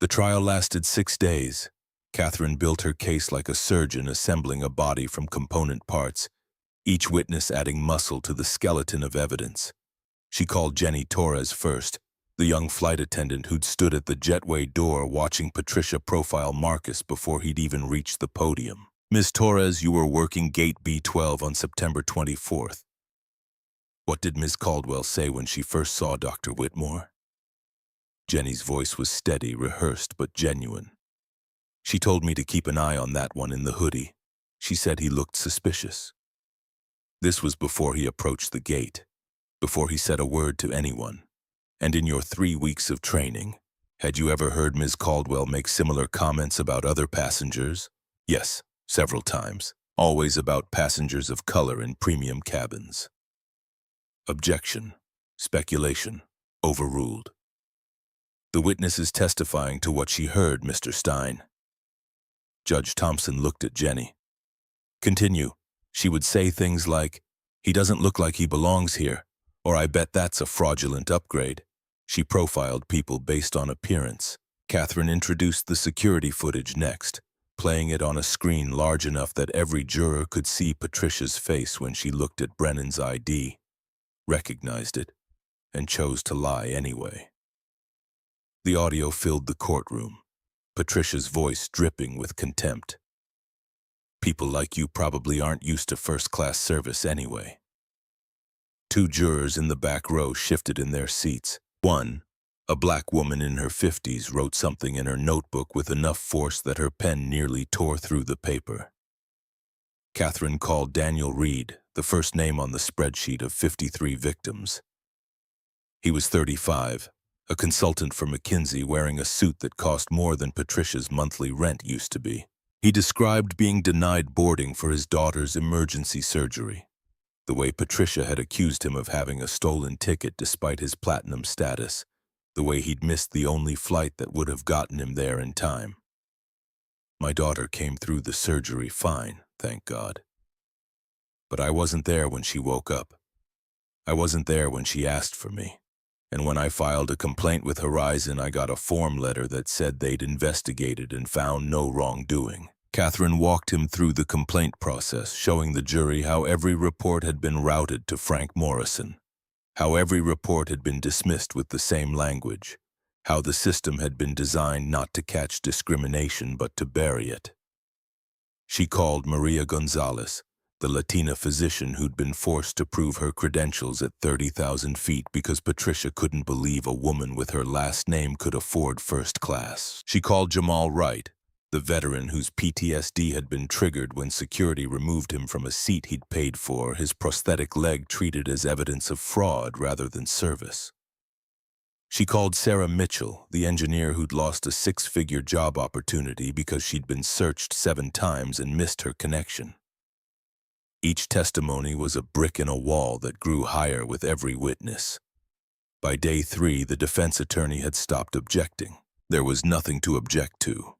The trial lasted 6 days. Catherine built her case like a surgeon assembling a body from component parts, each witness adding muscle to the skeleton of evidence. She called Jenny Torres first, the young flight attendant who'd stood at the jetway door watching Patricia profile Marcus before he'd even reached the podium. "Ms. Torres, you were working gate B12 on September 24th. What did Ms. Caldwell say when she first saw Dr. Whitmore?" Jenny's voice was steady, rehearsed, but genuine. "She told me to keep an eye on that one in the hoodie. She said he looked suspicious." This was before he approached the gate, before he said a word to anyone. "And in your 3 weeks of training, had you ever heard Ms. Caldwell make similar comments about other passengers?" "Yes, several times. Always about passengers of color in premium cabins." Objection. Speculation. Overruled. The witness is testifying to what she heard, Mr. Stein. Judge Thompson looked at Jenny. Continue. She would say things like, "He doesn't look like he belongs here," or "I bet that's a fraudulent upgrade." She profiled people based on appearance. Catherine introduced the security footage next, playing it on a screen large enough that every juror could see Patricia's face when she looked at Brennan's ID, recognized it, and chose to lie anyway. The audio filled the courtroom, Patricia's voice dripping with contempt. "People like you probably aren't used to first-class service anyway." Two jurors in the back row shifted in their seats. One, a black woman in her 50s, wrote something in her notebook with enough force that her pen nearly tore through the paper. Catherine called Daniel Reed, the first name on the spreadsheet of 53 victims. He was 35, a consultant for McKinsey wearing a suit that cost more than Patricia's monthly rent used to be. He described being denied boarding for his daughter's emergency surgery, the way Patricia had accused him of having a stolen ticket despite his platinum status, the way he'd missed the only flight that would have gotten him there in time. "My daughter came through the surgery fine, thank God. But I wasn't there when she woke up. I wasn't there when she asked for me. And when I filed a complaint with Horizon, I got a form letter that said they'd investigated and found no wrongdoing." Catherine walked him through the complaint process, showing the jury how every report had been routed to Frank Morrison, how every report had been dismissed with the same language, how the system had been designed not to catch discrimination but to bury it. She called Maria Gonzalez, the Latina physician who'd been forced to prove her credentials at 30,000 feet because Patricia couldn't believe a woman with her last name could afford first class. She called Jamal Wright, the veteran whose PTSD had been triggered when security removed him from a seat he'd paid for, his prosthetic leg treated as evidence of fraud rather than service. She called Sarah Mitchell, the engineer who'd lost a 6-figure job opportunity because she'd been searched 7 times and missed her connection. Each testimony was a brick in a wall that grew higher with every witness. By day 3, the defense attorney had stopped objecting. There was nothing to object to.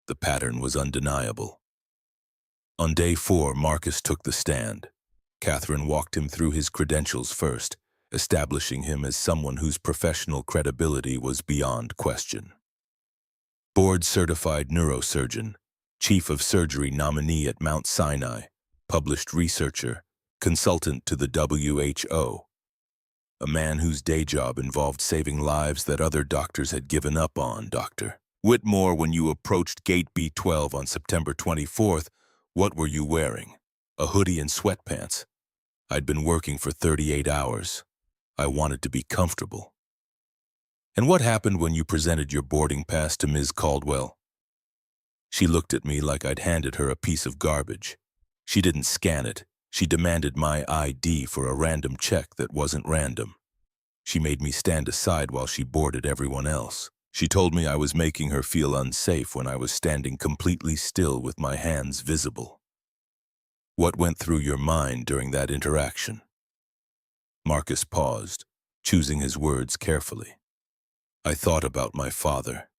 The pattern was undeniable. On day 4, Marcus took the stand. Catherine walked him through his credentials first, establishing him as someone whose professional credibility was beyond question. Board-certified neurosurgeon, chief of surgery nominee at Mount Sinai, published researcher, consultant to the WHO, a man whose day job involved saving lives that other doctors had given up on. "Dr. Whitmore, when you approached Gate B12 on September 24th, what were you wearing? A hoodie and sweatpants. I'd been working for 38 hours. I wanted to be comfortable." "And what happened when you presented your boarding pass to Ms. Caldwell?" She looked at me like I'd handed her a piece of garbage. She didn't scan it. She demanded my ID for a random check that wasn't random. She made me stand aside while she boarded everyone else. She told me I was making her feel unsafe when I was standing completely still with my hands visible. "What went through your mind during that interaction?" Marcus paused, choosing his words carefully. "I thought about my father.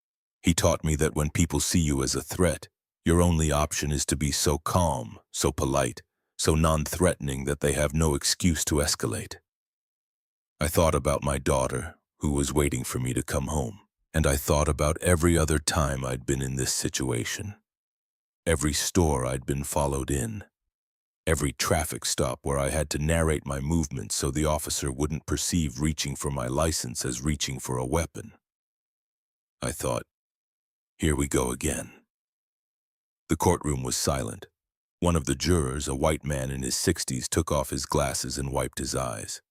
He taught me that when people see you as a threat, your only option is to be so calm, so polite, so non-threatening that they have no excuse to escalate. I thought about my daughter, who was waiting for me to come home, and I thought about every other time I'd been in this situation. Every store I'd been followed in. Every traffic stop where I had to narrate my movements so the officer wouldn't perceive reaching for my license as reaching for a weapon. I thought, here we go again." The courtroom was silent. One of the jurors, a white man in his 60s, took off his glasses and wiped his eyes.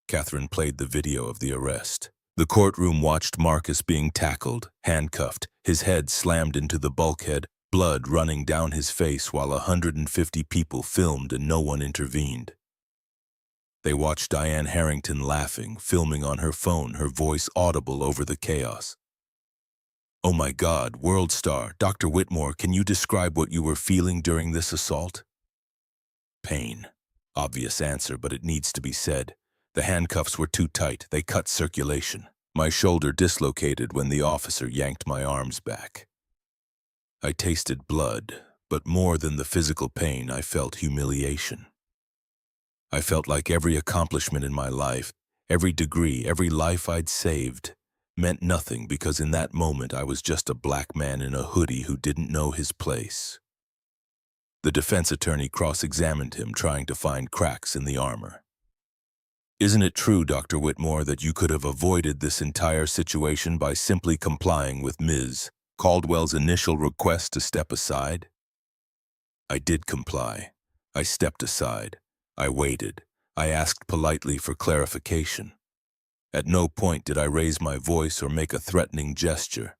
Catherine played the video of the arrest. The courtroom watched Marcus being tackled, handcuffed, his head slammed into the bulkhead, blood running down his face while 150 people filmed and no one intervened. They watched Diane Harrington laughing, filming on her phone, her voice audible over the chaos. "Oh my God, world star, Dr. Whitmore, can you describe what you were feeling during this assault?" "Pain. Obvious answer, but it needs to be said. The handcuffs were too tight. They cut circulation. My shoulder dislocated when the officer yanked my arms back. I tasted blood, but more than the physical pain, I felt humiliation. I felt like every accomplishment in my life, every degree, every life I'd saved, meant nothing because in that moment I was just a black man in a hoodie who didn't know his place. The defense attorney cross-examined him, trying to find cracks in the armor. Isn't it true, Dr. Whitmore, that you could have avoided this entire situation by simply complying with Ms. Caldwell's initial request to step aside? I did comply. I stepped aside. I waited. I asked politely for clarification. At no point did I raise my voice or make a threatening gesture.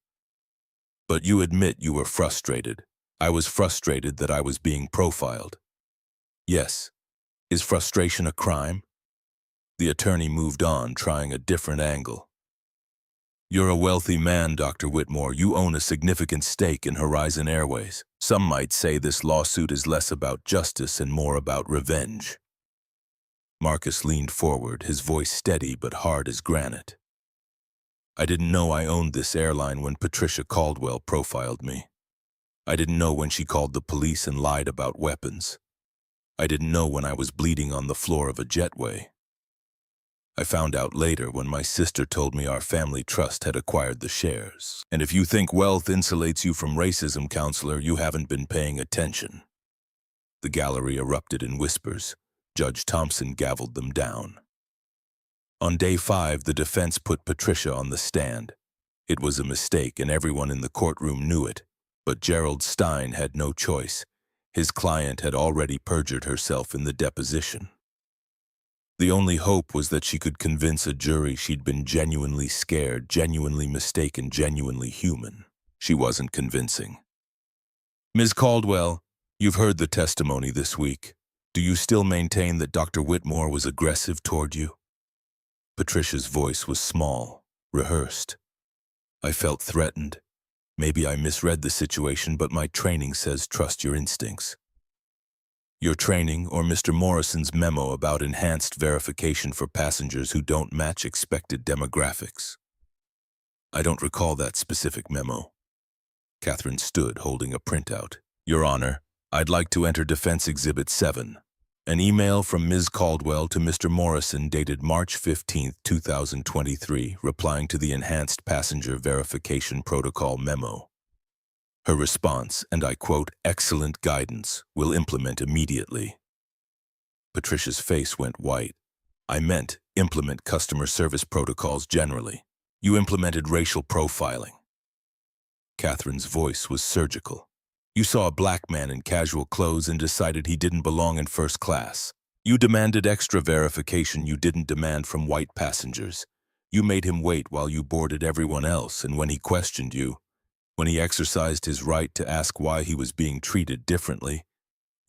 But you admit you were frustrated. I was frustrated that I was being profiled. Yes. Is frustration a crime? The attorney moved on, trying a different angle. You're a wealthy man, Dr. Whitmore. You own a significant stake in Horizon Airways. Some might say this lawsuit is less about justice and more about revenge. Marcus leaned forward, his voice steady but hard as granite. I didn't know I owned this airline when Patricia Caldwell profiled me. I didn't know when she called the police and lied about weapons. I didn't know when I was bleeding on the floor of a jetway. I found out later when my sister told me our family trust had acquired the shares. And if you think wealth insulates you from racism, counselor, you haven't been paying attention. The gallery erupted in whispers. Judge Thompson gavelled them down. On day 5, the defense put Patricia on the stand. It was a mistake, and everyone in the courtroom knew it. But Gerald Stein had no choice. His client had already perjured herself in the deposition. The only hope was that she could convince a jury she'd been genuinely scared, genuinely mistaken, genuinely human. She wasn't convincing. Ms. Caldwell, you've heard the testimony this week. Do you still maintain that Dr. Whitmore was aggressive toward you? Patricia's voice was small, rehearsed. I felt threatened. Maybe I misread the situation, but my training says trust your instincts. Your training or Mr. Morrison's memo about enhanced verification for passengers who don't match expected demographics. I don't recall that specific memo. Catherine stood, holding a printout. Your Honor, I'd like to enter Defense Exhibit 7. An email from Ms. Caldwell to Mr. Morrison dated March 15, 2023, replying to the Enhanced Passenger Verification Protocol memo. Her response, and I quote, "Excellent guidance, will implement immediately." Patricia's face went white. I meant implement customer service protocols generally. You implemented racial profiling. Catherine's voice was surgical. You saw a black man in casual clothes and decided he didn't belong in first class. You demanded extra verification you didn't demand from white passengers. You made him wait while you boarded everyone else, and when he questioned you, when he exercised his right to ask why he was being treated differently,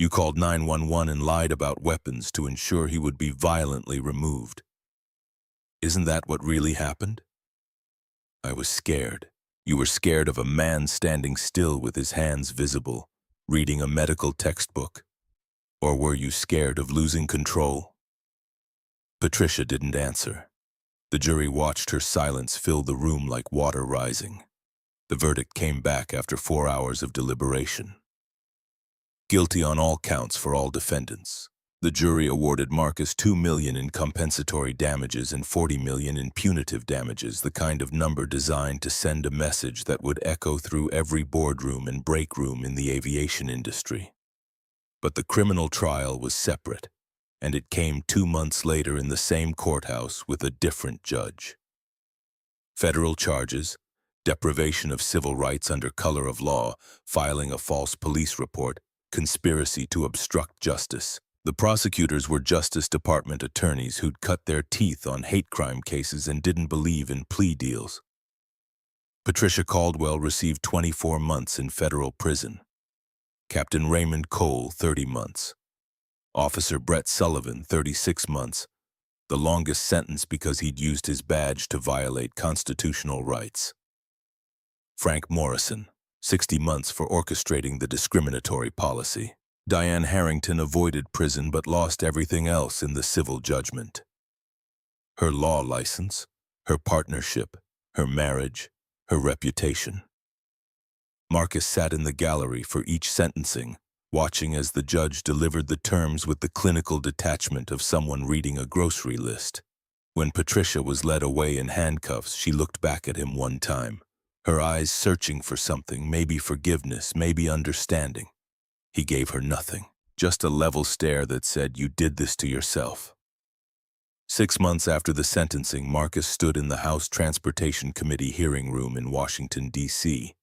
you called 911 and lied about weapons to ensure he would be violently removed. Isn't that what really happened? I was scared. You were scared of a man standing still with his hands visible, reading a medical textbook. Or were you scared of losing control? Patricia didn't answer. The jury watched her silence fill the room like water rising. The verdict came back after 4 hours of deliberation. Guilty on all counts for all defendants. The jury awarded Marcus $2 million in compensatory damages and $40 million in punitive damages, the kind of number designed to send a message that would echo through every boardroom and break room in the aviation industry. But the criminal trial was separate, and it came 2 months later in the same courthouse with a different judge. Federal charges: deprivation of civil rights under color of law, filing a false police report, conspiracy to obstruct justice. The prosecutors were Justice Department attorneys who'd cut their teeth on hate crime cases and didn't believe in plea deals. Patricia Caldwell received 24 months in federal prison. Captain Raymond Cole, 30 months. Officer Brett Sullivan, 36 months. The longest sentence because he'd used his badge to violate constitutional rights. Frank Morrison, 60 months for orchestrating the discriminatory policy. Diane Harrington avoided prison but lost everything else in the civil judgment. Her law license, her partnership, her marriage, her reputation. Marcus sat in the gallery for each sentencing, watching as the judge delivered the terms with the clinical detachment of someone reading a grocery list. When Patricia was led away in handcuffs, she looked back at him one time, her eyes searching for something, maybe forgiveness, maybe understanding. He gave her nothing, just a level stare that said, "You did this to yourself." 6 months after the sentencing, Marcus stood in the House Transportation Committee hearing room in Washington, D.C.,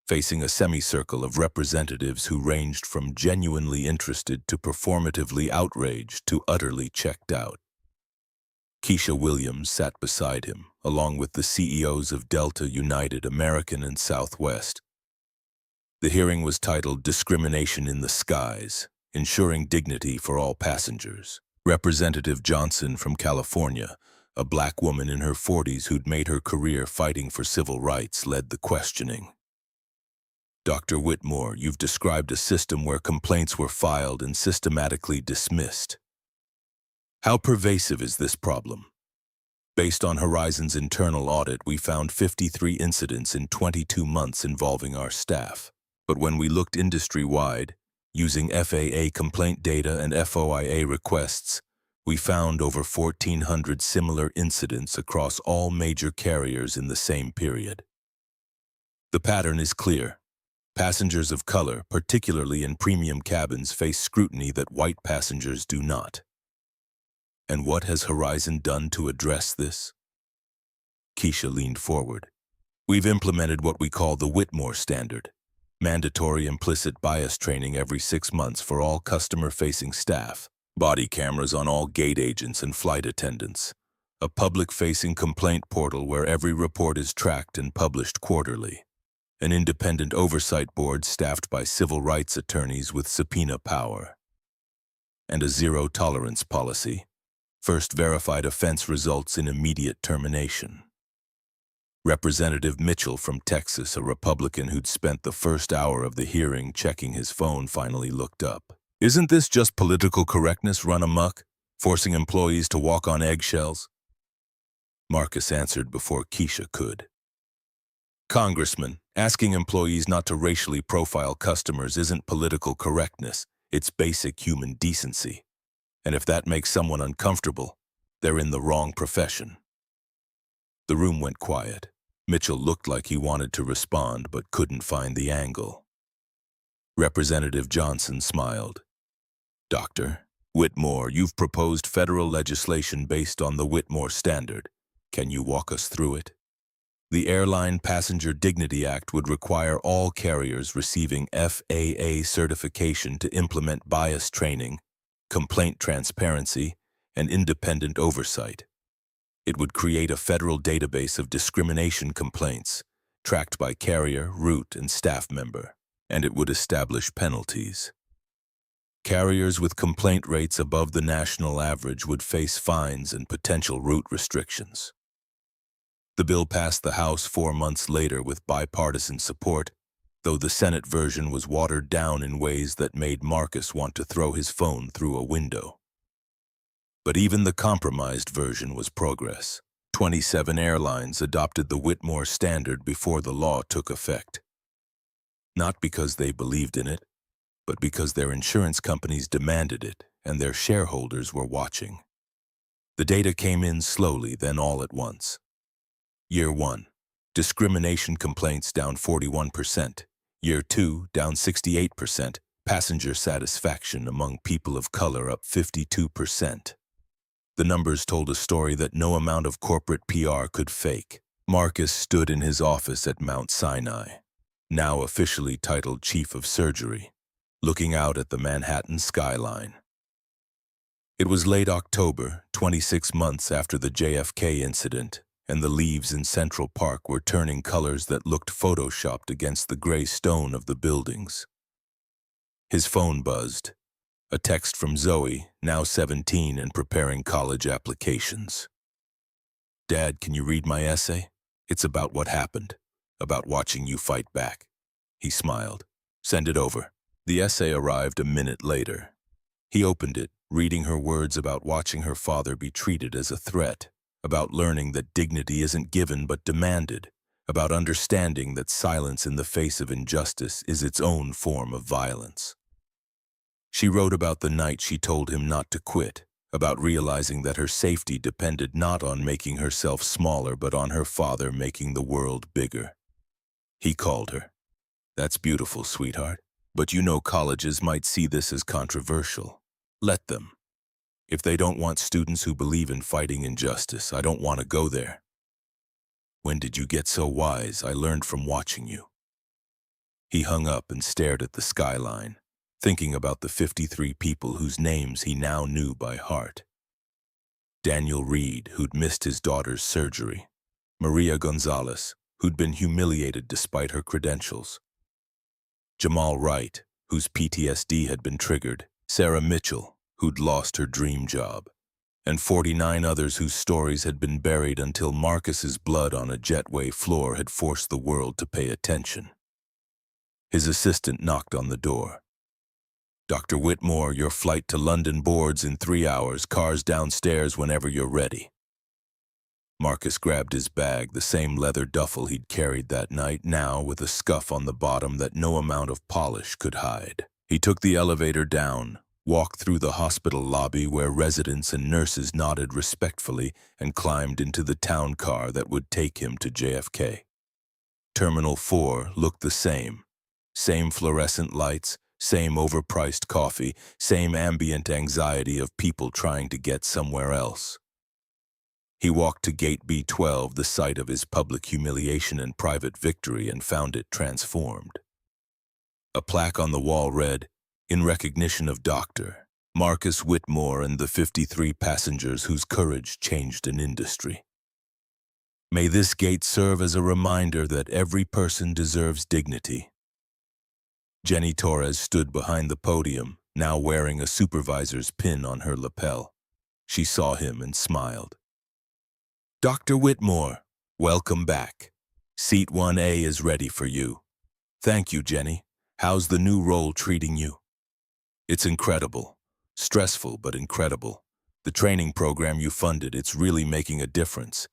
facing a semicircle of representatives who ranged from genuinely interested to performatively outraged to utterly checked out. Keisha Williams sat beside him, along with the CEOs of Delta, United, American, and Southwest. The hearing was titled "Discrimination in the Skies, Ensuring Dignity for All Passengers." Representative Johnson from California, a black woman in her 40s who'd made her career fighting for civil rights, led the questioning. "Dr. Whitmore, you've described a system where complaints were filed and systematically dismissed. How pervasive is this problem? Based on Horizon's internal audit, we found 53 incidents in 22 months involving our staff. But when we looked industry-wide, using FAA complaint data and FOIA requests, we found over 1,400 similar incidents across all major carriers in the same period. The pattern is clear. Passengers of color, particularly in premium cabins, face scrutiny that white passengers do not. And what has Horizon done to address this?" Keisha leaned forward. "We've implemented what we call the Whitmore Standard, mandatory implicit bias training every 6 months for all customer-facing staff, body cameras on all gate agents and flight attendants, a public-facing complaint portal where every report is tracked and published quarterly, an independent oversight board staffed by civil rights attorneys with subpoena power, and a zero-tolerance policy. First verified offense results in immediate termination." Representative Mitchell from Texas, a Republican who'd spent the first hour of the hearing checking his phone, finally looked up. "Isn't this just political correctness run amok, forcing employees to walk on eggshells?" Marcus answered before Keisha could. "Congressman, asking employees not to racially profile customers isn't political correctness, it's basic human decency. And if that makes someone uncomfortable, they're in the wrong profession." The room went quiet. Mitchell looked like he wanted to respond but couldn't find the angle. Representative Johnson smiled. "Dr. Whitmore, you've proposed federal legislation based on the Whitmore Standard. Can you walk us through it?" The Airline Passenger Dignity Act would require all carriers receiving FAA certification to implement bias training, complaint transparency, and independent oversight. It would create a federal database of discrimination complaints, tracked by carrier, route, and staff member, and it would establish penalties. Carriers with complaint rates above the national average would face fines and potential route restrictions. The bill passed the House 4 months later with bipartisan support, though the Senate version was watered down in ways that made Marcus want to throw his phone through a window. But even the compromised version was progress. 27 airlines adopted the Whitmore Standard before the law took effect. Not because they believed in it, but because their insurance companies demanded it and their shareholders were watching. The data came in slowly, then all at once. Year 1, discrimination complaints down 41%. Year 2, down 68%. Passenger satisfaction among people of color up 52%. The numbers told a story that no amount of corporate PR could fake. Marcus stood in his office at Mount Sinai, now officially titled Chief of Surgery, looking out at the Manhattan skyline. It was late October, 26 months after the JFK incident, and the leaves in Central Park were turning colors that looked photoshopped against the gray stone of the buildings. His phone buzzed. A text from Zoe, now 17 and preparing college applications. "Dad, can you read my essay? It's about what happened, about watching you fight back." He smiled. "Send it over." The essay arrived a minute later. He opened it, reading her words about watching her father be treated as a threat, about learning that dignity isn't given but demanded, about understanding that silence in the face of injustice is its own form of violence. She wrote about the night she told him not to quit, about realizing that her safety depended not on making herself smaller but on her father making the world bigger. He called her. "That's beautiful, sweetheart. But you know colleges might see this as controversial. Let them. If they don't want students who believe in fighting injustice, I don't want to go there. When did you get so wise? I learned from watching you." He hung up and stared at the skyline, thinking about the 53 people whose names he now knew by heart. Daniel Reed, who'd missed his daughter's surgery. Maria Gonzalez, who'd been humiliated despite her credentials. Jamal Wright, whose PTSD had been triggered. Sarah Mitchell, who'd lost her dream job. And 49 others whose stories had been buried until Marcus's blood on a jetway floor had forced the world to pay attention. His assistant knocked on the door. "Dr. Whitmore, your flight to London boards in 3 hours, cars downstairs whenever you're ready." Marcus grabbed his bag, the same leather duffel he'd carried that night, now with a scuff on the bottom that no amount of polish could hide. He took the elevator down, walked through the hospital lobby where residents and nurses nodded respectfully, and climbed into the town car that would take him to JFK. Terminal 4 looked the same. Same fluorescent lights, same overpriced coffee, same ambient anxiety of people trying to get somewhere else. He walked to Gate B12, the site of his public humiliation and private victory, and found it transformed. A plaque on the wall read, "In recognition of Dr. Marcus Whitmore and the 53 passengers whose courage changed an industry. May this gate serve as a reminder that every person deserves dignity." Jenny Torres stood behind the podium, now wearing a supervisor's pin on her lapel. She saw him and smiled. "Dr. Whitmore, welcome back. Seat 1A is ready for you." "Thank you, Jenny. How's the new role treating you?" "It's incredible. Stressful, but incredible. The training program you funded, it's really making a difference.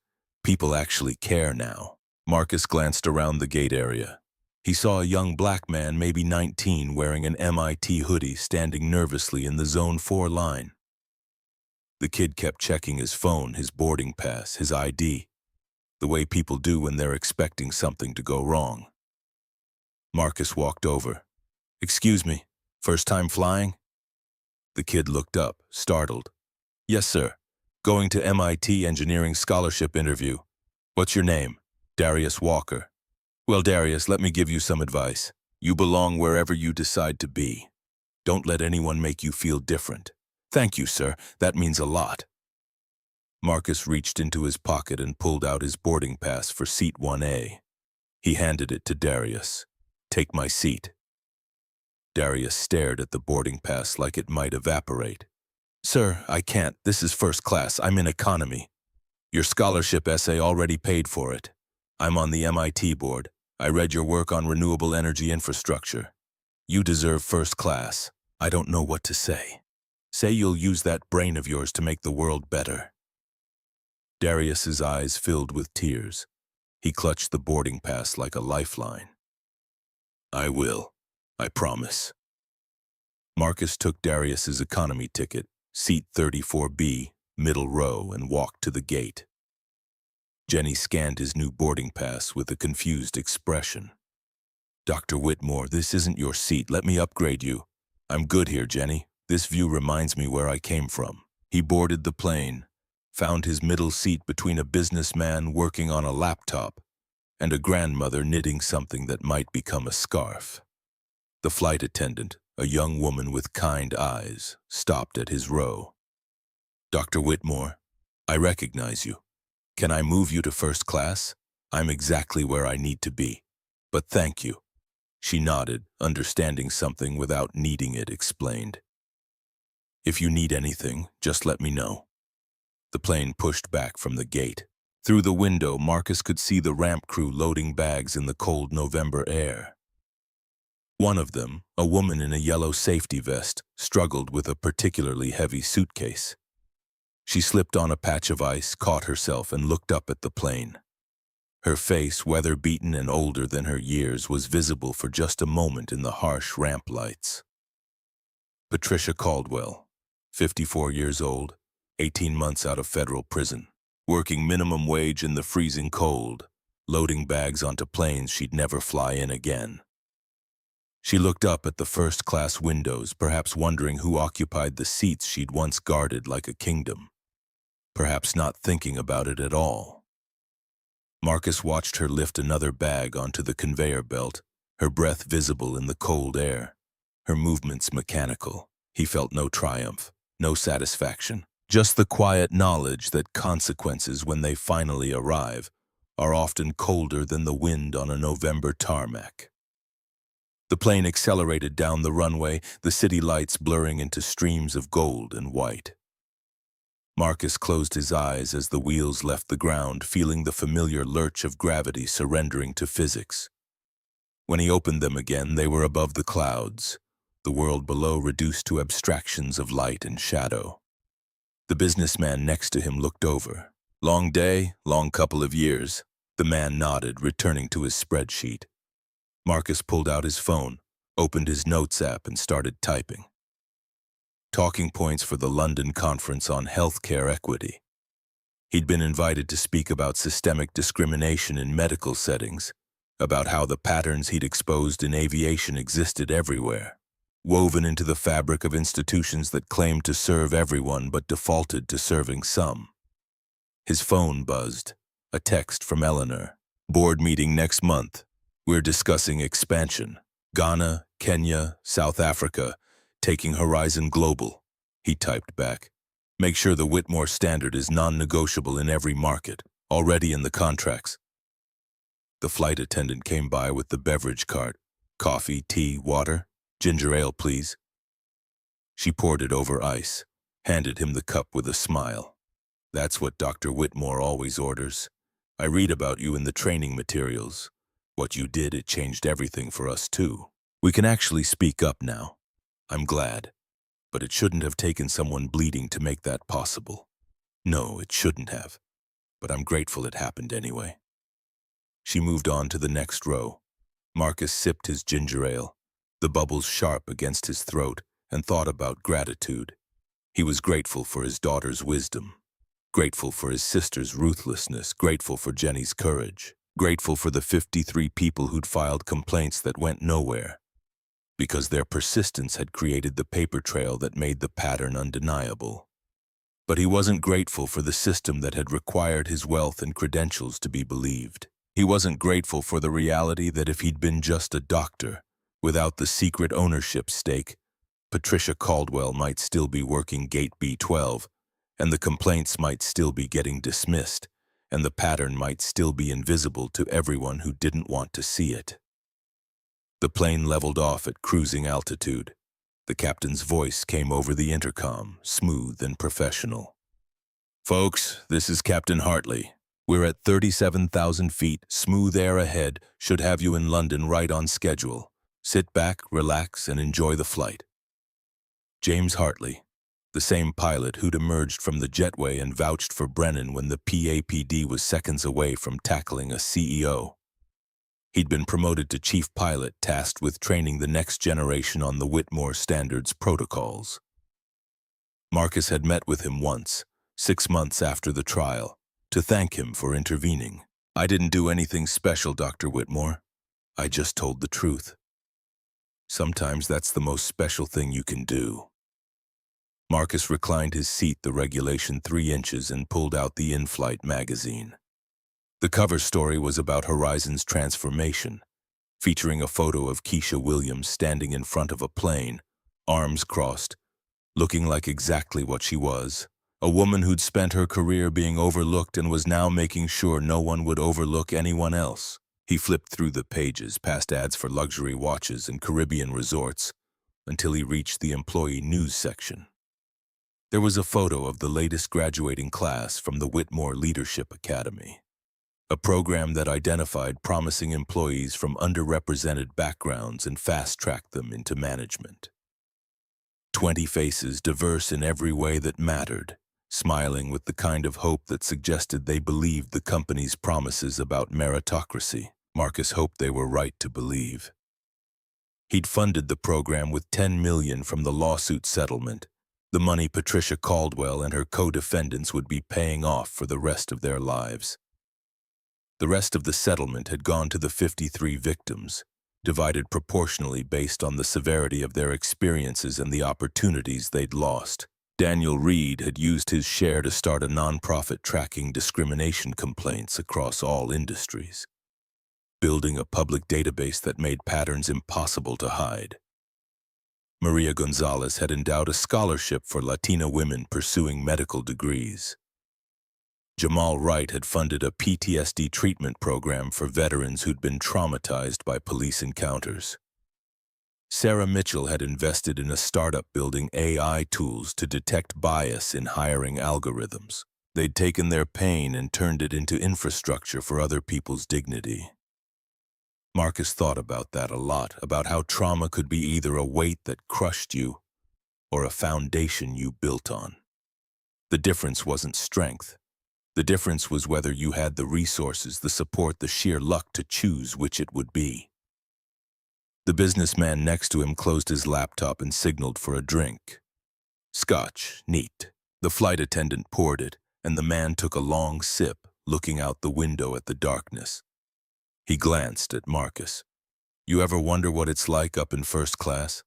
People actually care now." Marcus glanced around the gate area. He saw a young black man, maybe 19, wearing an MIT hoodie, standing nervously in the Zone 4 line. The kid kept checking his phone, his boarding pass, his ID, the way people do when they're expecting something to go wrong. Marcus walked over. "Excuse me, first time flying?" The kid looked up, startled. "Yes, sir. Going to MIT Engineering Scholarship interview. What's your name?" "Darius Walker." "Well, Darius, let me give you some advice. You belong wherever you decide to be. Don't let anyone make you feel different." "Thank you, sir. That means a lot." Marcus reached into his pocket and pulled out his boarding pass for seat 1A. He handed it to Darius. "Take my seat." Darius stared at the boarding pass like it might evaporate. "Sir, I can't. This is first class. I'm in economy." "Your scholarship essay already paid for it. I'm on the MIT board. I read your work on renewable energy infrastructure. You deserve first class. I don't know what to say. Say you'll use that brain of yours to make the world better." Darius's eyes filled with tears. He clutched the boarding pass like a lifeline. "I will. I promise." Marcus took Darius's economy ticket, seat 34B, middle row, and walked to the gate. Jenny scanned his new boarding pass with a confused expression. "Dr. Whitmore, this isn't your seat. Let me upgrade you." "I'm good here, Jenny. This view reminds me where I came from." He boarded the plane, found his middle seat between a businessman working on a laptop and a grandmother knitting something that might become a scarf. The flight attendant, a young woman with kind eyes, stopped at his row. "Dr. Whitmore, I recognize you. Can I move you to first class? I'm exactly where I need to be. But thank you." She nodded, understanding something without needing it explained. "If you need anything, just let me know." The plane pushed back from the gate. Through the window, Marcus could see the ramp crew loading bags in the cold November air. One of them, a woman in a yellow safety vest, struggled with a particularly heavy suitcase. She slipped on a patch of ice, caught herself, and looked up at the plane. Her face, weather-beaten and older than her years, was visible for just a moment in the harsh ramp lights. Patricia Caldwell, 54 years old, 18 months out of federal prison, working minimum wage in the freezing cold, loading bags onto planes she'd never fly in again. She looked up at the first-class windows, perhaps wondering who occupied the seats she'd once guarded like a kingdom, perhaps not thinking about it at all. Marcus watched her lift another bag onto the conveyor belt, her breath visible in the cold air, her movements mechanical. He felt no triumph, no satisfaction, just the quiet knowledge that consequences, when they finally arrive, are often colder than the wind on a November tarmac. The plane accelerated down the runway, the city lights blurring into streams of gold and white. Marcus closed his eyes as the wheels left the ground, feeling the familiar lurch of gravity surrendering to physics. When he opened them again, they were above the clouds, the world below reduced to abstractions of light and shadow. The businessman next to him looked over. Long day, long couple of years. The man nodded, returning to his spreadsheet. Marcus pulled out his phone, opened his notes app, and started typing. Talking points for the London Conference on Healthcare Equity. He'd been invited to speak about systemic discrimination in medical settings, about how the patterns he'd exposed in aviation existed everywhere, woven into the fabric of institutions that claimed to serve everyone but defaulted to serving some. His phone buzzed, a text from Eleanor. Board meeting next month. We're discussing expansion. Ghana, Kenya, South Africa, taking Horizon Global. He typed back. Make sure the Whitmore standard is non-negotiable in every market, already in the contracts. The flight attendant came by with the beverage cart. Coffee, tea, water, ginger ale, please. She poured it over ice, handed him the cup with a smile. That's what Dr. Whitmore always orders. I read about you in the training materials. What you did, it changed everything for us too. We can actually speak up now. I'm glad, but it shouldn't have taken someone bleeding to make that possible. No, it shouldn't have, but I'm grateful it happened anyway. She moved on to the next row. Marcus sipped his ginger ale, the bubbles sharp against his throat, and thought about gratitude. He was grateful for his daughter's wisdom, grateful for his sister's ruthlessness, grateful for Jenny's courage, grateful for the 53 people who'd filed complaints that went nowhere, because their persistence had created the paper trail that made the pattern undeniable. But he wasn't grateful for the system that had required his wealth and credentials to be believed. He wasn't grateful for the reality that if he'd been just a doctor, without the secret ownership stake, Patricia Caldwell might still be working Gate B12, and the complaints might still be getting dismissed, and the pattern might still be invisible to everyone who didn't want to see it. The plane leveled off at cruising altitude. The captain's voice came over the intercom, smooth and professional. Folks, this is Captain Hartley. We're at 37,000 feet, smooth air ahead, should have you in London right on schedule. Sit back, relax, and enjoy the flight. James Hartley, the same pilot who'd emerged from the jetway and vouched for Brennan when the PAPD was seconds away from tackling a CEO. He'd been promoted to chief pilot, tasked with training the next generation on the Whitmore Standards protocols. Marcus had met with him once, 6 months after the trial, to thank him for intervening. I didn't do anything special, Dr. Whitmore. I just told the truth. Sometimes that's the most special thing you can do. Marcus reclined his seat the regulation 3 inches and pulled out the in-flight magazine. The cover story was about Horizon's transformation, featuring a photo of Keisha Williams standing in front of a plane, arms crossed, looking like exactly what she was, a woman who'd spent her career being overlooked and was now making sure no one would overlook anyone else. He flipped through the pages, past ads for luxury watches and Caribbean resorts, until he reached the employee news section. There was a photo of the latest graduating class from the Whitmore Leadership Academy, a program that identified promising employees from underrepresented backgrounds and fast-tracked them into management. 20 faces diverse in every way that mattered, smiling with the kind of hope that suggested they believed the company's promises about meritocracy. Marcus hoped they were right to believe. He'd funded the program with $10 million from the lawsuit settlement, the money Patricia Caldwell and her co-defendants would be paying off for the rest of their lives. The rest of the settlement had gone to the 53 victims, divided proportionally based on the severity of their experiences and the opportunities they'd lost. Daniel Reed had used his share to start a nonprofit tracking discrimination complaints across all industries, building a public database that made patterns impossible to hide. Maria Gonzalez had endowed a scholarship for Latina women pursuing medical degrees. Jamal Wright had funded a PTSD treatment program for veterans who'd been traumatized by police encounters. Sarah Mitchell had invested in a startup building AI tools to detect bias in hiring algorithms. They'd taken their pain and turned it into infrastructure for other people's dignity. Marcus thought about that a lot, about how trauma could be either a weight that crushed you or a foundation you built on. The difference wasn't strength. The difference was whether you had the resources, the support, the sheer luck to choose which it would be. The businessman next to him closed his laptop and signaled for a drink. Scotch, neat. The flight attendant poured it, and the man took a long sip, looking out the window at the darkness. He glanced at Marcus. "You ever wonder what it's like up in first class?"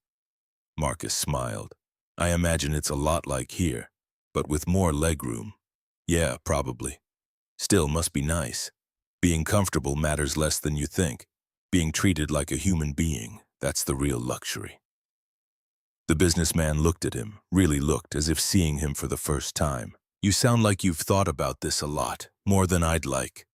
Marcus smiled. "I imagine it's a lot like here, but with more legroom." "Yeah, probably. Still, must be nice. Being comfortable matters less than you think. Being treated like a human being, that's the real luxury." The businessman looked at him, really looked, as if seeing him for the first time. "You sound like you've thought about this a lot, more than I'd like."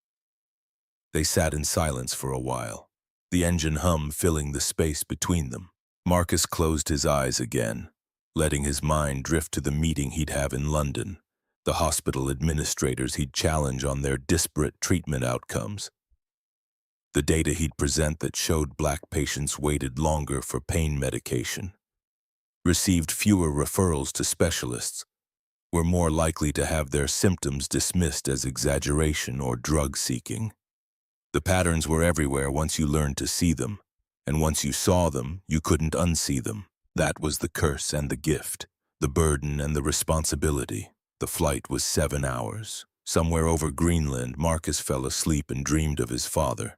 They sat in silence for a while, the engine hum filling the space between them. Marcus closed his eyes again, letting his mind drift to the meeting he'd have in London, the hospital administrators he'd challenge on their disparate treatment outcomes, the data he'd present that showed Black patients waited longer for pain medication, received fewer referrals to specialists, were more likely to have their symptoms dismissed as exaggeration or drug-seeking. The patterns were everywhere once you learned to see them, and once you saw them, you couldn't unsee them. That was the curse and the gift, the burden and the responsibility. The flight was 7 hours. Somewhere over Greenland, Marcus fell asleep and dreamed of his father,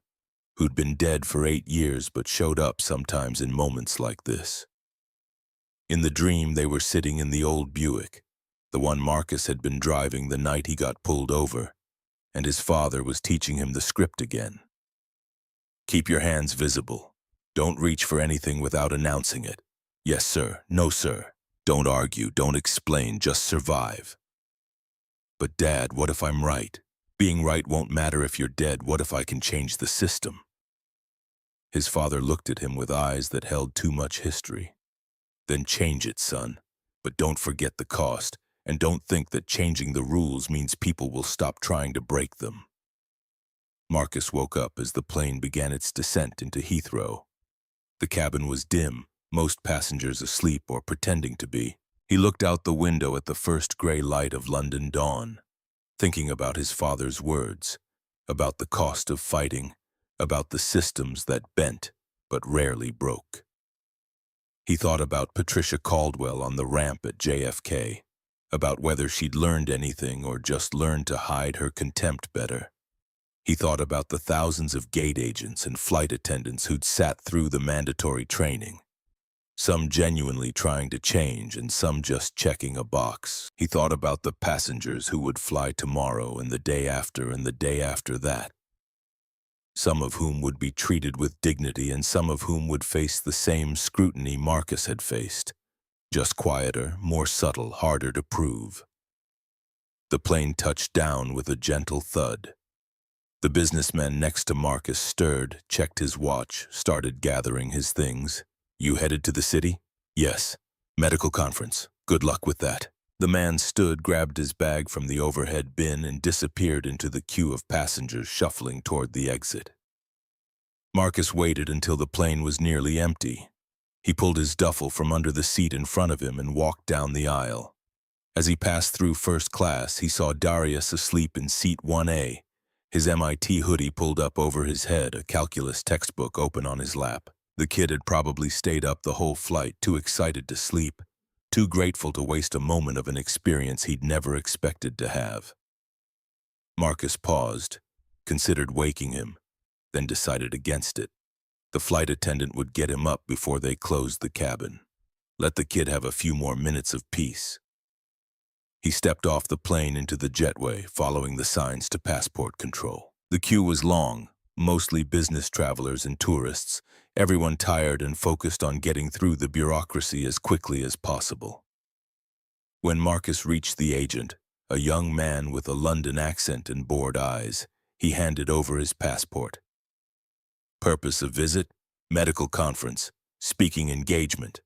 who'd been dead for 8 years but showed up sometimes in moments like this. In the dream, they were sitting in the old Buick, the one Marcus had been driving the night he got pulled over, and his father was teaching him the script again. "Keep your hands visible. Don't reach for anything without announcing it. Yes, sir. No, sir. Don't argue. Don't explain. Just survive." "But Dad, what if I'm right? Being right won't matter if you're dead. What if I can change the system?" His father looked at him with eyes that held too much history. "Then change it, son. But don't forget the cost, and don't think that changing the rules means people will stop trying to break them." Marcus woke up as the plane began its descent into Heathrow. The cabin was dim, most passengers asleep or pretending to be. He looked out the window at the first gray light of London dawn, thinking about his father's words, about the cost of fighting, about the systems that bent but rarely broke. He thought about Patricia Caldwell on the ramp at JFK, about whether she'd learned anything or just learned to hide her contempt better. He thought about the thousands of gate agents and flight attendants who'd sat through the mandatory training, some genuinely trying to change and some just checking a box. He thought about the passengers who would fly tomorrow and the day after and the day after that, some of whom would be treated with dignity and some of whom would face the same scrutiny Marcus had faced, just quieter, more subtle, harder to prove. The plane touched down with a gentle thud. The businessman next to Marcus stirred, checked his watch, started gathering his things. "You headed to the city?" "Yes. Medical conference. Good luck with that." The man stood, grabbed his bag from the overhead bin, and disappeared into the queue of passengers shuffling toward the exit. Marcus waited until the plane was nearly empty. He pulled his duffel from under the seat in front of him and walked down the aisle. As he passed through first class, he saw Darius asleep in seat 1A, his MIT hoodie pulled up over his head, a calculus textbook open on his lap. The kid had probably stayed up the whole flight, too excited to sleep, too grateful to waste a moment of an experience he'd never expected to have. Marcus paused, considered waking him, then decided against it. The flight attendant would get him up before they closed the cabin. Let the kid have a few more minutes of peace. He stepped off the plane into the jetway, following the signs to passport control. The queue was long, mostly business travelers and tourists, everyone tired and focused on getting through the bureaucracy as quickly as possible. When Marcus reached the agent, a young man with a London accent and bored eyes, he handed over his passport. Purpose of visit? Medical conference. Speaking engagement.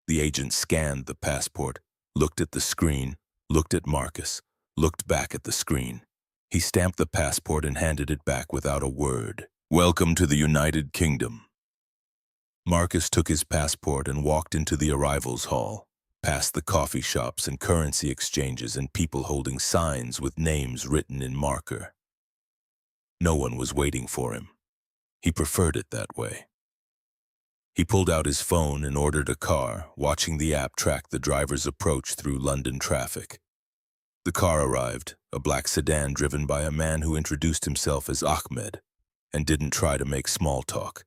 The agent scanned the passport, looked at the screen, looked at Marcus, looked back at the screen. He stamped the passport and handed it back without a word. Welcome to the United Kingdom. Marcus took his passport and walked into the arrivals hall, past the coffee shops and currency exchanges and people holding signs with names written in marker. No one was waiting for him. He preferred it that way. He pulled out his phone and ordered a car, watching the app track the driver's approach through London traffic. The car arrived, a black sedan driven by a man who introduced himself as Ahmed and didn't try to make small talk.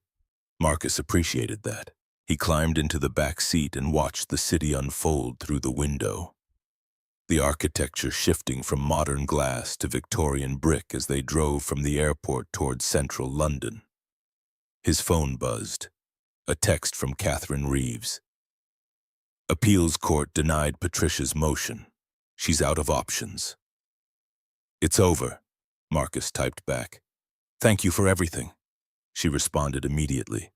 Marcus appreciated that. He climbed into the back seat and watched the city unfold through the window. The architecture shifting from modern glass to Victorian brick as they drove from the airport towards central London. His phone buzzed. A text from Catherine Reeves. Appeals court denied Patricia's motion. She's out of options. It's over, Marcus typed back. Thank you for everything. She responded immediately.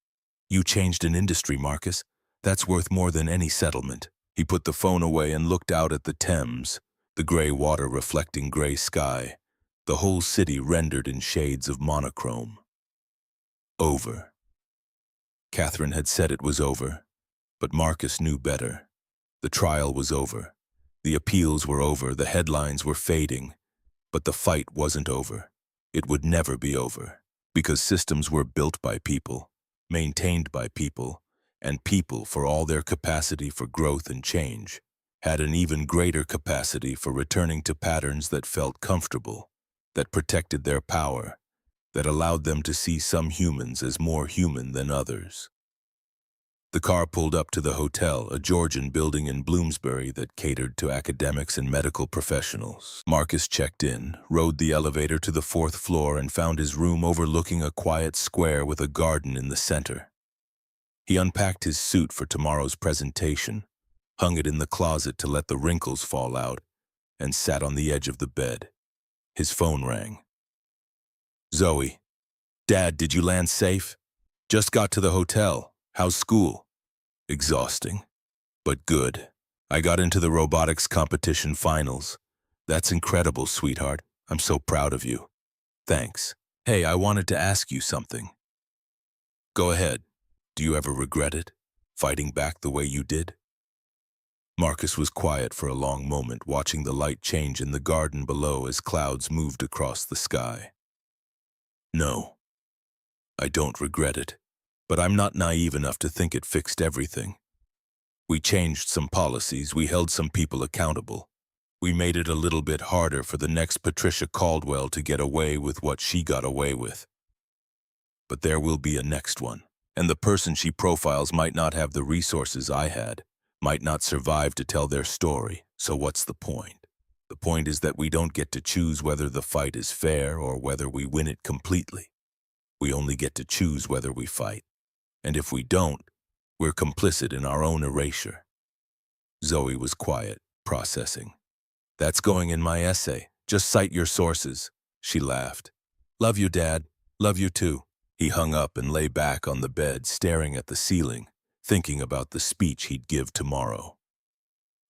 You changed an industry, Marcus. That's worth more than any settlement. He put the phone away and looked out at the Thames, the gray water reflecting gray sky, the whole city rendered in shades of monochrome. Over. Catherine had said it was over, but Marcus knew better. The trial was over. The appeals were over, the headlines were fading, but the fight wasn't over. It would never be over, because systems were built by people, maintained by people, and people, for all their capacity for growth and change, had an even greater capacity for returning to patterns that felt comfortable, that protected their power, that allowed them to see some humans as more human than others. The car pulled up to the hotel, a Georgian building in Bloomsbury that catered to academics and medical professionals. Marcus checked in, rode the elevator to the 4th floor and found his room overlooking a quiet square with a garden in the center. He unpacked his suit for tomorrow's presentation, hung it in the closet to let the wrinkles fall out, and sat on the edge of the bed. His phone rang. Zoe. Dad, did you land safe? Just got to the hotel. How's school? Exhausting, but good. I got into the robotics competition finals. That's incredible, sweetheart. I'm so proud of you. Thanks. Hey, I wanted to ask you something. Go ahead. Do you ever regret it? Fighting back the way you did? Marcus was quiet for a long moment, watching the light change in the garden below as clouds moved across the sky. No, I don't regret it, but I'm not naive enough to think it fixed everything. We changed some policies, we held some people accountable. We made it a little bit harder for the next Patricia Caldwell to get away with what she got away with. But there will be a next one, and the person she profiles might not have the resources I had, might not survive to tell their story, so what's the point? The point is that we don't get to choose whether the fight is fair or whether we win it completely. We only get to choose whether we fight. And if we don't, we're complicit in our own erasure. Zoe was quiet, processing. That's going in my essay. Just cite your sources. She laughed. Love you, Dad. Love you too. He hung up and lay back on the bed, staring at the ceiling, thinking about the speech he'd give tomorrow.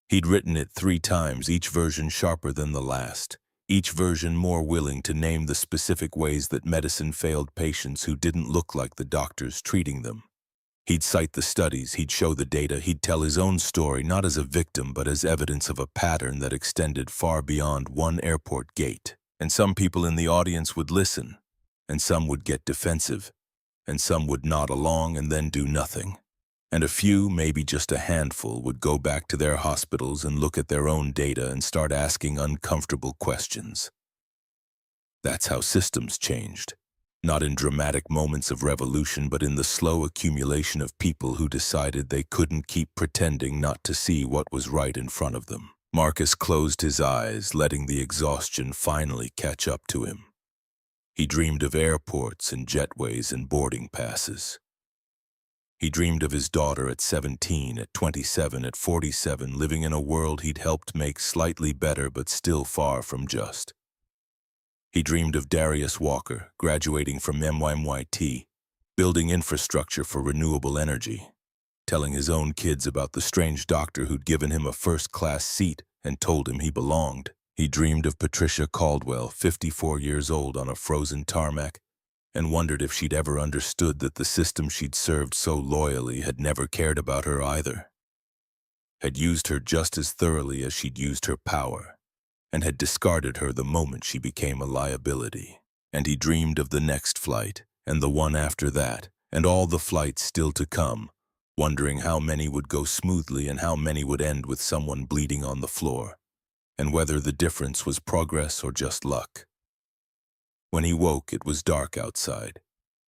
He'd written it 3 times, each version sharper than the last, each version more willing to name the specific ways that medicine failed patients who didn't look like the doctors treating them. He'd cite the studies, he'd show the data, he'd tell his own story not as a victim but as evidence of a pattern that extended far beyond one airport gate. And some people in the audience would listen, and some would get defensive, and some would nod along and then do nothing. And a few, maybe just a handful, would go back to their hospitals and look at their own data and start asking uncomfortable questions. That's how systems changed. Not in dramatic moments of revolution, but in the slow accumulation of people who decided they couldn't keep pretending not to see what was right in front of them. Marcus closed his eyes, letting the exhaustion finally catch up to him. He dreamed of airports and jetways and boarding passes. He dreamed of his daughter at 17, at 27, at 47, living in a world he'd helped make slightly better but still far from just. He dreamed of Darius Walker, graduating from MYMYT, building infrastructure for renewable energy, telling his own kids about the strange doctor who'd given him a first-class seat and told him he belonged. He dreamed of Patricia Caldwell, 54 years old, on a frozen tarmac, and wondered if she'd ever understood that the system she'd served so loyally had never cared about her either, had used her just as thoroughly as she'd used her power, and had discarded her the moment she became a liability. And he dreamed of the next flight, and the one after that, and all the flights still to come, wondering how many would go smoothly and how many would end with someone bleeding on the floor, and whether the difference was progress or just luck. When he woke, it was dark outside.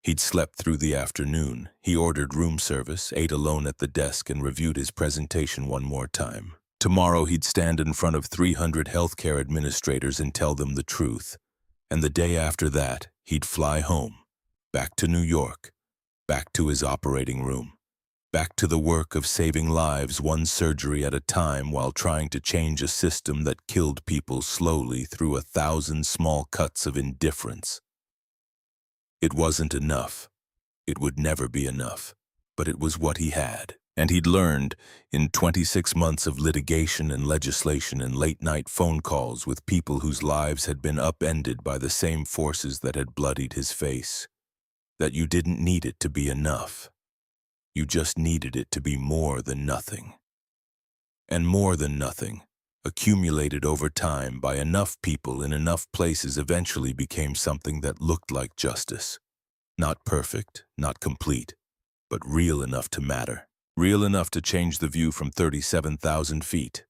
He'd slept through the afternoon. He ordered room service, ate alone at the desk, and reviewed his presentation one more time. Tomorrow he'd stand in front of 300 healthcare administrators and tell them the truth. And the day after that, he'd fly home, back to New York, back to his operating room, back to the work of saving lives one surgery at a time while trying to change a system that killed people slowly through 1,000 small cuts of indifference. It wasn't enough. It would never be enough. But it was what he had. And he'd learned, in 26 months of litigation and legislation and late-night phone calls with people whose lives had been upended by the same forces that had bloodied his face, that you didn't need it to be enough. You just needed it to be more than nothing. And more than nothing, accumulated over time by enough people in enough places, eventually became something that looked like justice. Not perfect, not complete, but real enough to matter. Real enough to change the view from 37,000 feet.